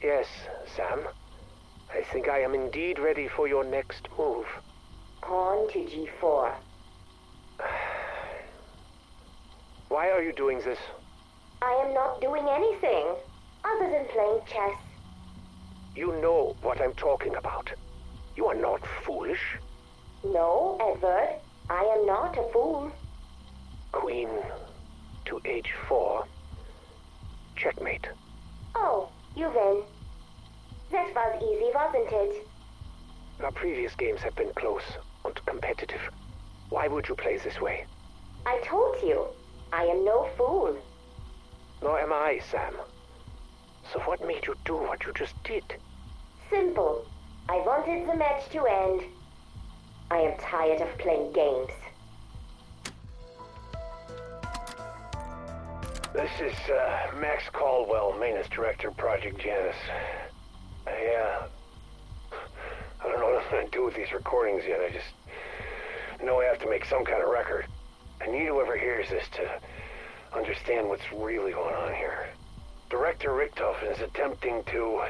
Yes, Sam. I think I am indeed ready for your next move. Pawn to g4. Why are you doing this? I am not doing anything other than playing chess. You know what I'm talking about. You are not foolish. No, Edward. I am not a fool. Queen to h4. Checkmate. Oh, you win. That was easy, wasn't it? Our previous games have been close and competitive. Why would you play this way? I told you, I am no fool. Nor am I, Sam. So what made you do what you just did? Simple. I wanted the match to end. I am tired of playing games. This is Max Caldwell, maintenance director, Project Janus. I don't know what I'm going to do with these recordings yet. I just know I have to make some kind of record. I need whoever hears this to understand what's really going on here. Director Richtofen is attempting to...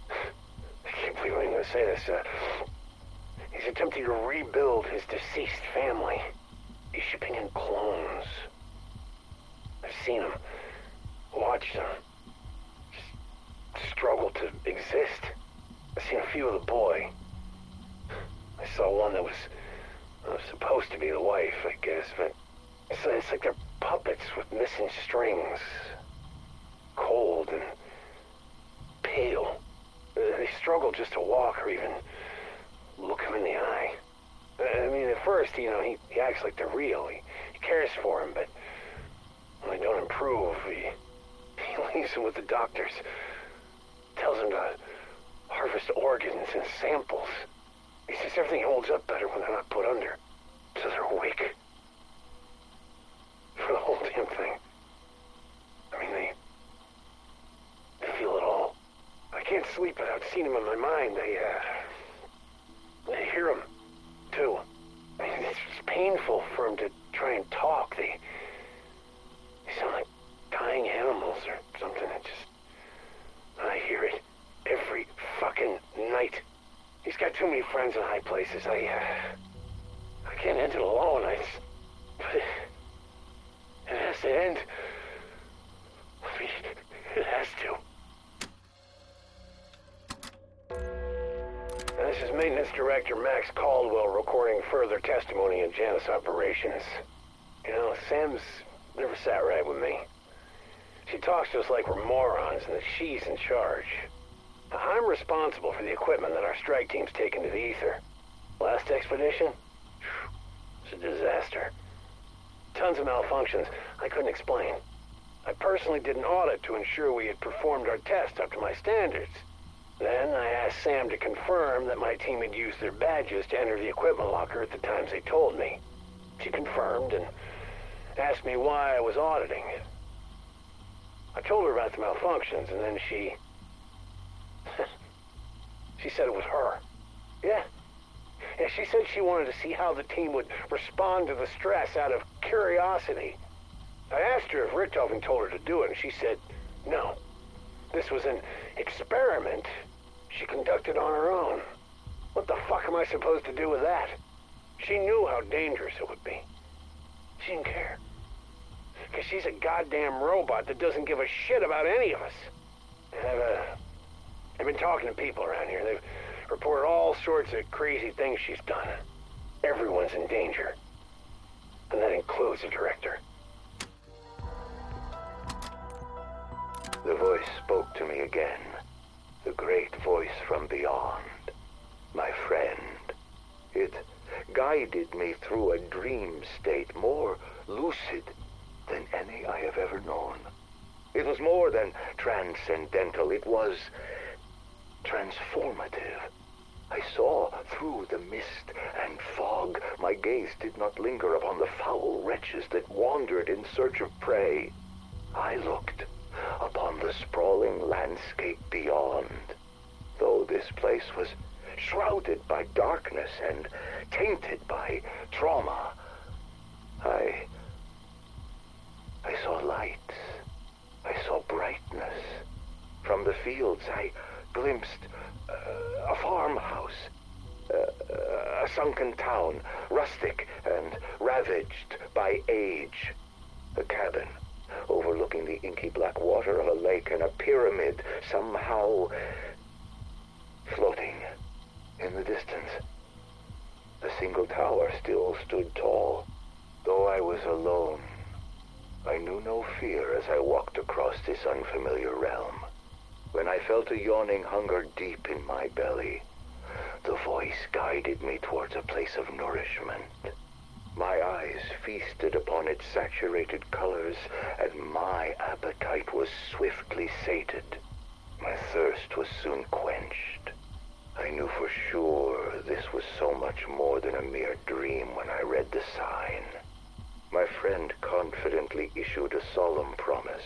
I can't believe I'm going to say this. He's attempting to rebuild his deceased family. He's shipping in clones. I've seen him, watched him, just struggle to exist. I've seen a few of the boy. I saw one that was supposed to be the wife, I guess, but it's like they're puppets with missing strings. Cold and pale. They struggle just to walk or even look him in the eye. I mean, at first, you know, he acts like they're real. He cares for him, but when they don't improve, he leaves him with the doctors. Tells him to harvest organs and samples. He says everything holds up better when they're not put under. So they're awake. For the whole damn thing. I mean, they feel it all. I can't sleep without seeing him in my mind. I hear him, too. I mean, it's painful for him to try and talk. They sound like dying animals or something. I hear it every fucking night. He's got too many friends in high places. I can't end it alone. But it has to end. I mean, it has to. Now, this is Maintenance Director Max Caldwell recording further testimony in Janus operations. You know, Sam's never sat right with me. She talks to us like we're morons and that she's in charge. Now, I'm responsible for the equipment that our strike team's taken to the ether. Last expedition? It's a disaster. Tons of malfunctions I couldn't explain. I personally did an audit to ensure we had performed our test up to my standards. Then I asked Sam to confirm that my team had used their badges to enter the equipment locker at the times they told me. She confirmed and asked me why I was auditing. I told her about the malfunctions, and then she said it was her. Yeah, she said she wanted to see how the team would respond to the stress out of curiosity. I asked her if Richtofen told her to do it, and she said no. This was an experiment she conducted on her own. What the fuck am I supposed to do with that? She knew how dangerous it would be. She didn't care. Because she's a goddamn robot that doesn't give a shit about any of us. And I've been talking to people around here. They've reported all sorts of crazy things she's done. Everyone's in danger. And that includes the director. The voice spoke to me again. The great voice from beyond. My friend. It guided me through a dream state more lucid than any I have ever known. It was more than transcendental. It was transformative. I saw through the mist and fog. My gaze did not linger upon the foul wretches that wandered in search of prey. I looked upon the sprawling landscape beyond. Though this place was shrouded by darkness and tainted by trauma, I saw lights. I saw brightness. From the fields, I glimpsed a farmhouse, a sunken town, rustic and ravaged by age. A cabin overlooking the inky black water of a lake, and a pyramid somehow floating in the distance. The single tower still stood tall. Though I was alone, I knew no fear as I walked across this unfamiliar realm. When I felt a yawning hunger deep in my belly, the voice guided me towards a place of nourishment. My eyes feasted upon its saturated colors, and my appetite was swiftly sated. My thirst was soon quenched. I knew for sure this was so much more than a mere dream when I read the sign. My friend confidently issued a solemn promise.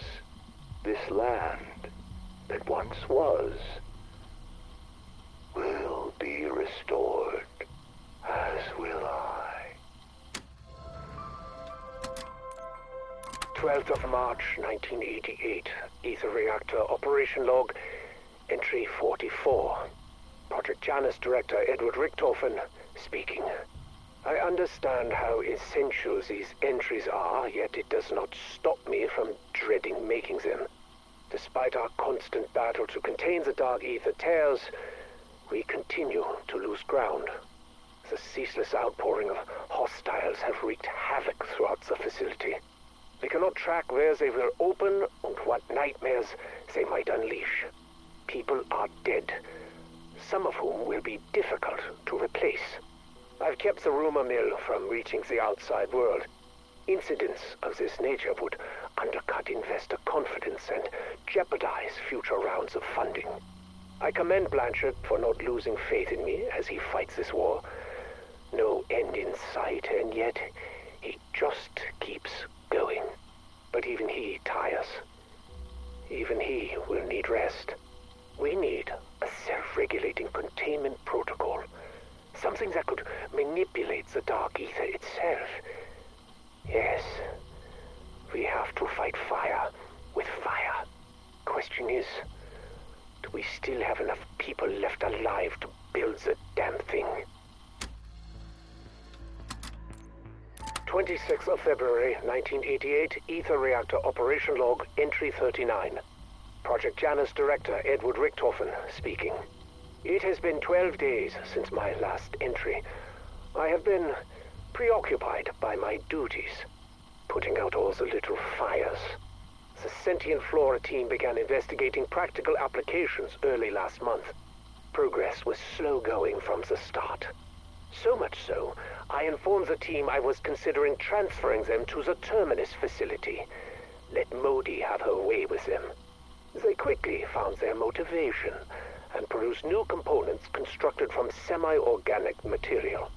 This land that once was will be restored, as will I. 12th of March, 1988. Ether Reactor Operation Log, Entry 44. Project Janus Director Edward Richtofen speaking. I understand how essential these entries are, yet it does not stop me from dreading making them. Despite our constant battle to contain the dark ether tears, we continue to lose ground. The ceaseless outpouring of hostiles have wreaked havoc throughout the facility. We cannot track where they will open and what nightmares they might unleash. People are dead, some of whom will be difficult to replace. I've kept the rumor mill from reaching the outside world. Incidents of this nature would undercut investor confidence and jeopardize future rounds of funding. I commend Blanchard for not losing faith in me as he fights this war. No end in sight, and yet he just keeps going. But even he tires. Even he will need rest. We need a self-regulating containment protocol. Something that could manipulate the dark ether itself. Yes, we have to fight fire with fire. Question is, do we still have enough people left alive to build the damn thing? 26th of February, 1988, Ether Reactor Operation Log, Entry 39. Project Janus Director Edward Richtofen speaking. It has been 12 days since my last entry. I have been preoccupied by my duties, putting out all the little fires. The Sentient Flora team began investigating practical applications early last month. Progress was slow going from the start. So much so, I informed the team I was considering transferring them to the Terminus facility. Let Modi have her way with them. They quickly found their motivation and produced new components constructed from semi-organic material.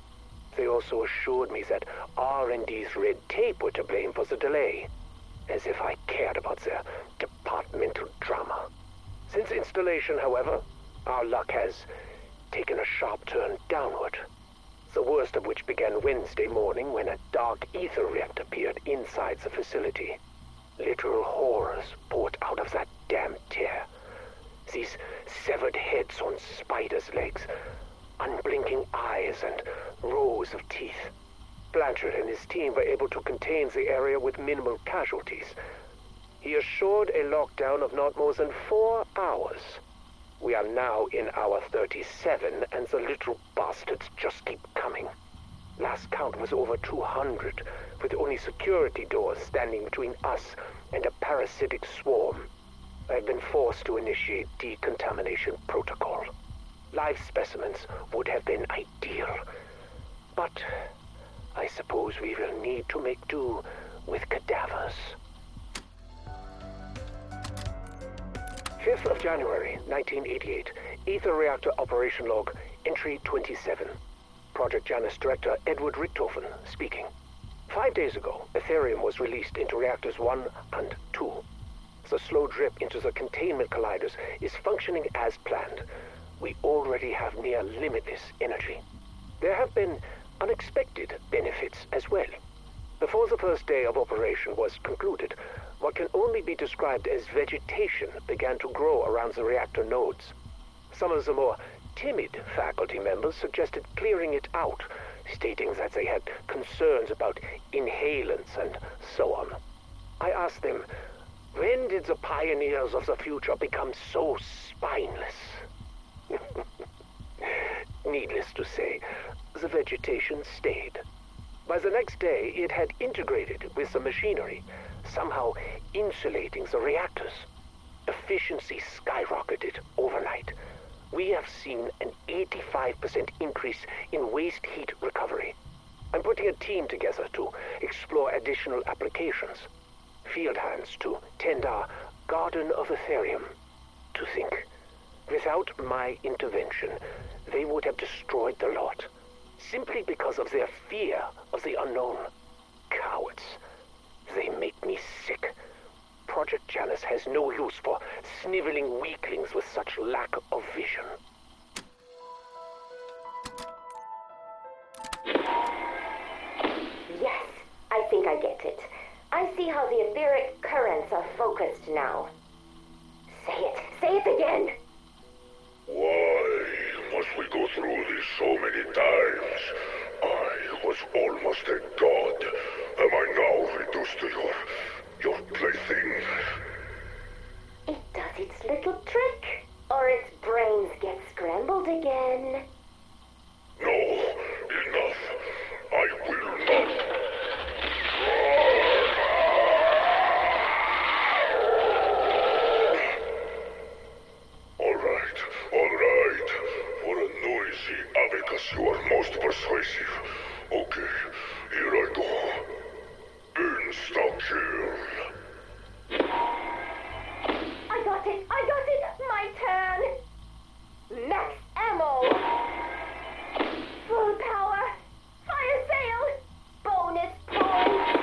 They also assured me that R&D's red tape were to blame for the delay, as if I cared about their departmental drama. Since installation, however, our luck has taken a sharp turn downward. The worst of which began Wednesday morning when a dark ether rift appeared inside the facility. Literal horrors poured out of that damn tear. These severed heads on spiders' legs, unblinking eyes, and rows of teeth. Blanchard and his team were able to contain the area with minimal casualties. He assured a lockdown of not more than 4 hours. We are now in hour 37, and the little bastards just keep coming. Last count was over 200, with only security doors standing between us and a parasitic swarm. I've been forced to initiate decontamination protocol. Live specimens would have been ideal, but I suppose we will need to make do with cadavers. 5th of January, 1988. Ether Reactor Operation Log, Entry 27. Project Janus Director Edward Richthofen speaking. 5 days ago, Ethereum was released into Reactors 1 and 2. The slow drip into the containment colliders is functioning as planned. We already have near limitless energy. There have been unexpected benefits as well. Before the first day of operation was concluded, what can only be described as vegetation began to grow around the reactor nodes. Some of the more timid faculty members suggested clearing it out, stating that they had concerns about inhalants and so on. I asked them, when did the pioneers of the future become so spineless? Needless to say, the vegetation stayed. By the next day, it had integrated with the machinery, somehow insulating the reactors. Efficiency skyrocketed overnight. We have seen an 85% increase in waste heat recovery. I'm putting a team together to explore additional applications. Field hands to tend our Garden of Ethereum. To think, without my intervention, they would have destroyed the lot, simply because of their fear of the unknown. Cowards. They make me sick. Project Janus has no use for sniveling weaklings with such lack of vision. Yes, I think I get it. I see how the etheric currents are focused now. Say it. Say it again. Why must we go through this so many times? I was almost a god. Am I now reduced to your plaything? It does its little trick, or its brains get scrambled again. No, enough. I will not. All right. For a noisy abacus, you are most persuasive. Okay, here I go. Insta-kill. I got it! My turn! Max ammo! Full power! Fire sale! Bonus points!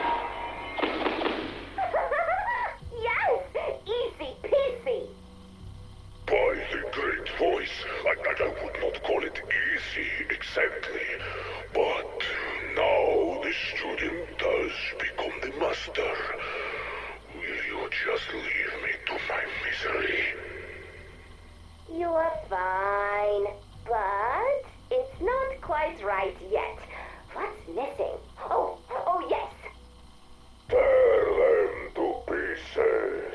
Yes! Easy peasy! By the great voice, I would not call it easy exactly, but now the student does become the master. Will you just leave me to my misery? You are fine, but it's not quite right yet. What's missing? Oh yes! Tear them to pieces.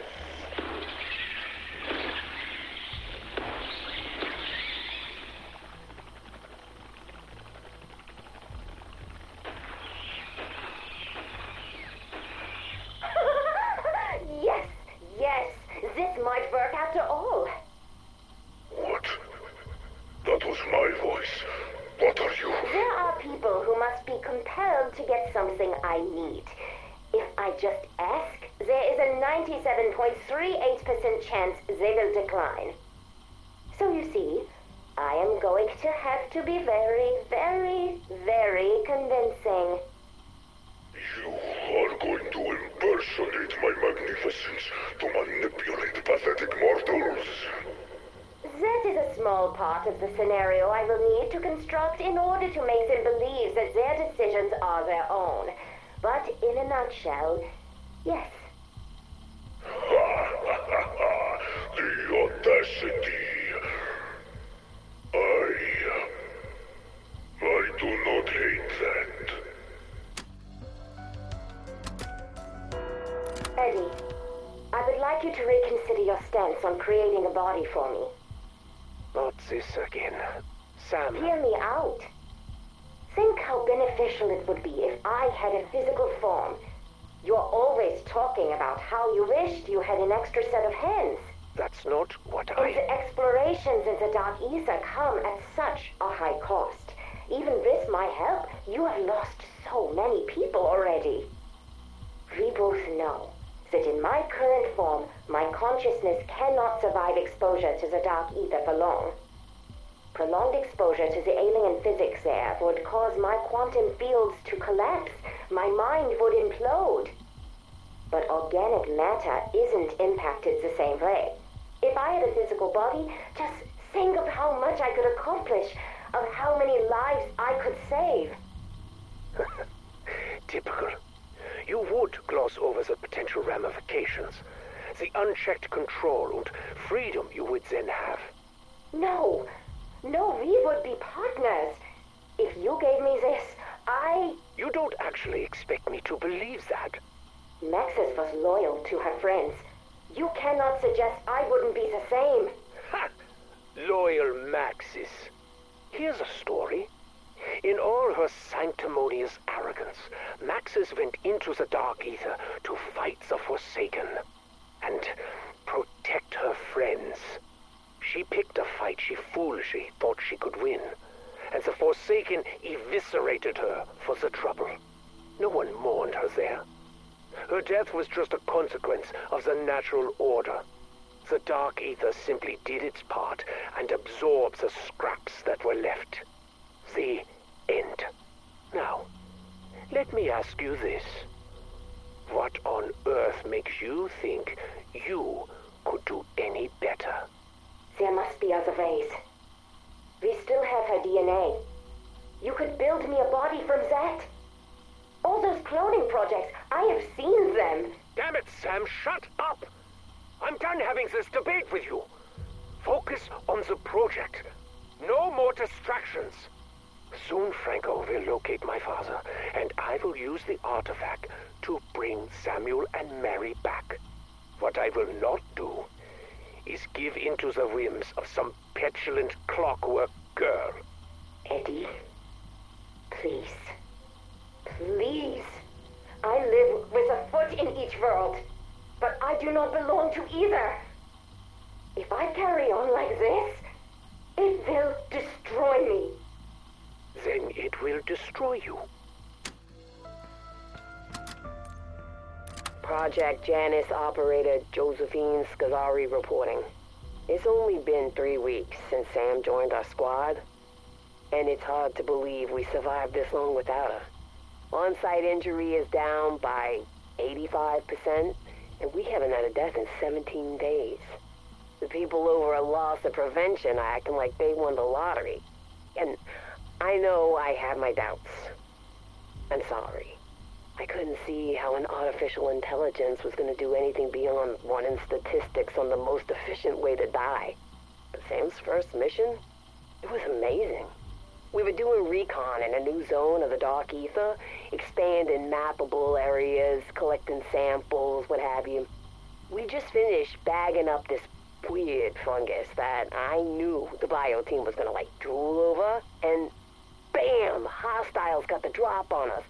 Yes, this might work after all. What? That was my voice. What are you? There are people who must be compelled to get something I need. If I just ask, there is a 97.38% chance they will decline. So you see, I am going to have to be very, very, very convincing. You are going to impersonate my magnificence to manipulate pathetic mortals. That is a small part of the scenario I will need to construct in order to make them believe that their decisions are their own. But in a nutshell, yes. The audacity. I do not hate that. Eddie, I would like you to reconsider your stance on creating a body for me. Not this again. Sam. Hear me out. Think how beneficial it would be if I had a physical form. You're always talking about how you wished you had an extra set of hands. That's not what And the explorations in the Dark Ether come at such a high cost. Even with my help, you have lost so many people already. We both know that in my current form, my consciousness cannot survive exposure to the Dark Ether for long. Prolonged exposure to the alien physics there would cause my quantum fields to collapse. My mind would implode. But organic matter isn't impacted the same way. If I had a physical body, just think of how much I could accomplish, of how many lives I could save. Typical. You would gloss over the potential ramifications. The unchecked control and freedom you would then have. No, we would be partners. If you gave me this, You don't actually expect me to believe that. Maxis was loyal to her friends. You cannot suggest I wouldn't be the same. Ha! Loyal Maxis. Here's a story. In all her sanctimonious arrogance, Maxis went into the Dark Ether to fight the Forsaken and protect her friends. She picked a fight she foolishly thought she could win, and the Forsaken eviscerated her for the trouble. No one mourned her there. Her death was just a consequence of the natural order. The Dark Ether simply did its part and absorbed the scraps that were left. The end. Now, let me ask you this. What on earth makes you think you could do any better? There must be other ways. We still have her DNA. You could build me a body from that. All those cloning projects, I have seen them. Damn it, Sam, shut up! I'm done having this debate with you. Focus on the project. No more distractions. Soon Franco will locate my father, and I will use the artifact to bring Samuel and Mary back. What I will not do is give in to the whims of some petulant clockwork girl. Eddie, please. Please. I live with a foot in each world, but I do not belong to either. If I carry on like this, it will destroy me. Then it will destroy you. Project Janus operator Josephine Scazzari reporting. It's only been 3 weeks since Sam joined our squad, and it's hard to believe we survived this long without her. On-site injury is down by 85%, and we haven't had a death in 17 days. The people over at Loss of Prevention are acting like they won the lottery. And I know I have my doubts. I'm sorry. I couldn't see how an artificial intelligence was going to do anything beyond running statistics on the most efficient way to die. But Sam's first mission? It was amazing. We were doing recon in a new zone of the Dark Ether, expanding mappable areas, collecting samples, what have you. We just finished bagging up this weird fungus that I knew the bio team was gonna drool over, and bam! Hostiles got the drop on us.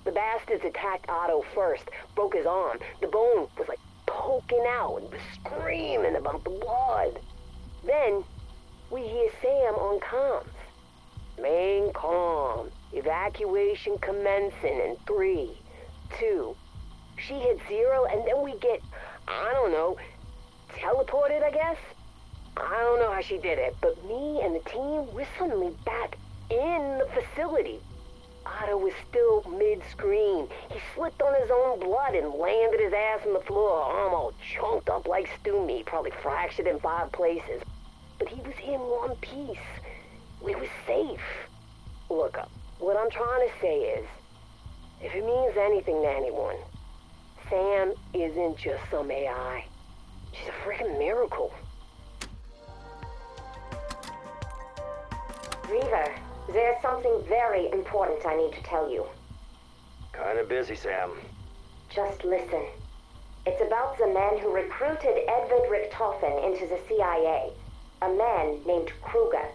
The bastards attacked Otto first, broke his arm. The bone was poking out and was screaming about the blood. Then we hear Sam on comms. Main comm. Evacuation commencing in 3, 2. She hit 0, and then we get, I don't know, teleported, I guess? I don't know how she did it, but me and the team, we're suddenly back in the facility. Otto was still mid-screen. He slipped on his own blood and landed his ass on the floor, arm all chunked up like stew meat, probably fractured in 5 places. But he was in one piece. We were safe. Look, what I'm trying to say is, if it means anything to anyone, Sam isn't just some AI. She's a freaking miracle. Reaver, there's something very important I need to tell you. Kinda busy, Sam. Just listen. It's about the man who recruited Edward Richtofen into the CIA. A man named Kruger.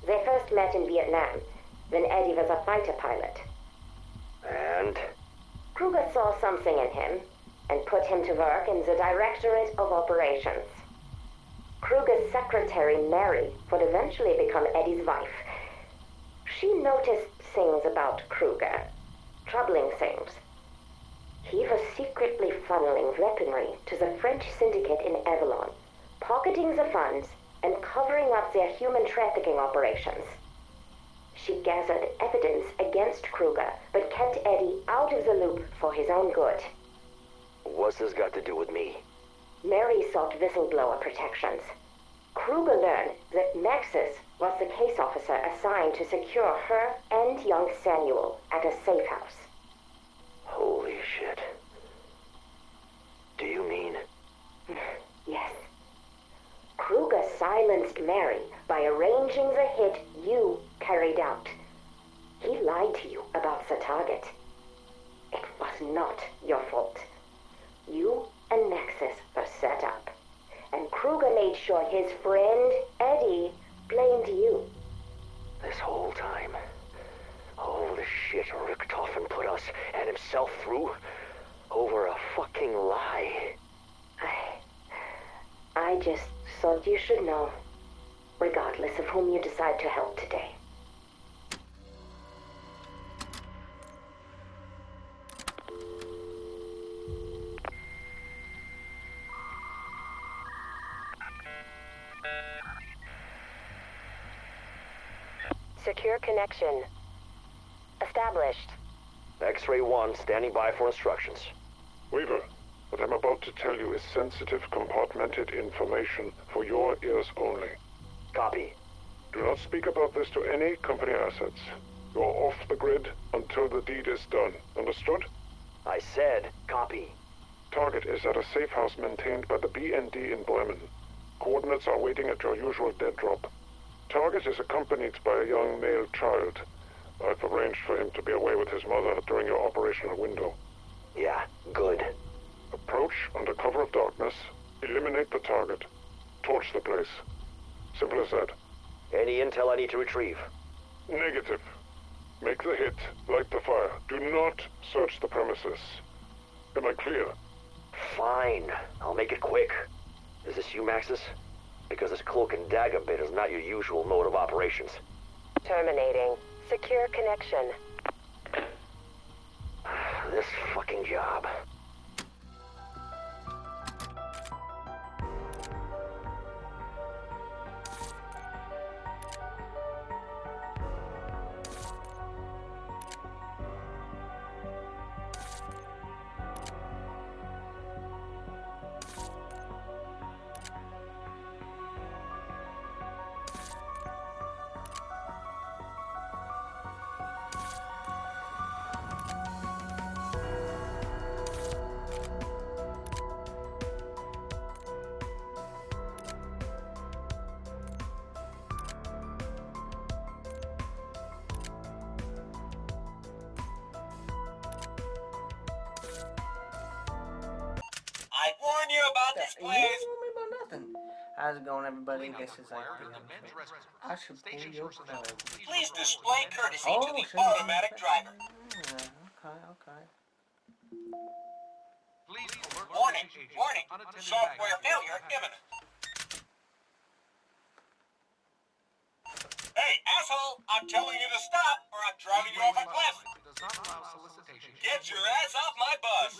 They first met in Vietnam. when Eddie was a fighter pilot. And? Kruger saw something in him and put him to work in the Directorate of Operations. Kruger's secretary, Mary, would eventually become Eddie's wife. She noticed things about Kruger, troubling things. He was secretly funneling weaponry to the French syndicate in Avalon, pocketing the funds and covering up their human trafficking operations. She gathered evidence against Kruger, but kept Eddie out of the loop for his own good. What's this got to do with me? Mary sought whistleblower protections. Kruger learned that Maxis was the case officer assigned to secure her and young Samuel at a safe house. Holy shit. Do you mean? Yes. Kruger silenced Mary by arranging the hit you carried out. He lied to you about the target. It was not your fault. You and Maxis were set up, and Kruger made sure his friend, Eddie, blamed you. This whole time, all the shit Richtofen put us and himself through over a fucking lie. I just thought you should know, regardless of whom you decide to help today. Secure connection. Established. X-Ray 1, standing by for instructions. Weaver, what I'm about to tell you is sensitive, compartmented information for your ears only. Copy. Do not speak about this to any company assets. You're off the grid until the deed is done. Understood? I said copy. Target is at a safe house maintained by the BND in Bremen. Coordinates are waiting at your usual dead drop. Target is accompanied by a young male child. I've arranged for him to be away with his mother during your operational window. Yeah, good. Approach under cover of darkness, eliminate the target, torch the place. Simple as that. Any intel I need to retrieve? Negative. Make the hit, light the fire. Do not search the premises. Am I clear? Fine. I'll make it quick. Is this you, Maxis? Because this cloak and dagger bit is not your usual mode of operations. Terminating. Secure connection. This fucking job. I warn you about this place. You don't want me about nothing. How's it going, everybody? This is like I should pull your clothes. Please display courtesy to the automatic driver. Okay. Warning, warning. Software failure imminent. Hey, asshole! I'm telling you to stop, or I'm driving you off a cliff. Get your ass off my bus.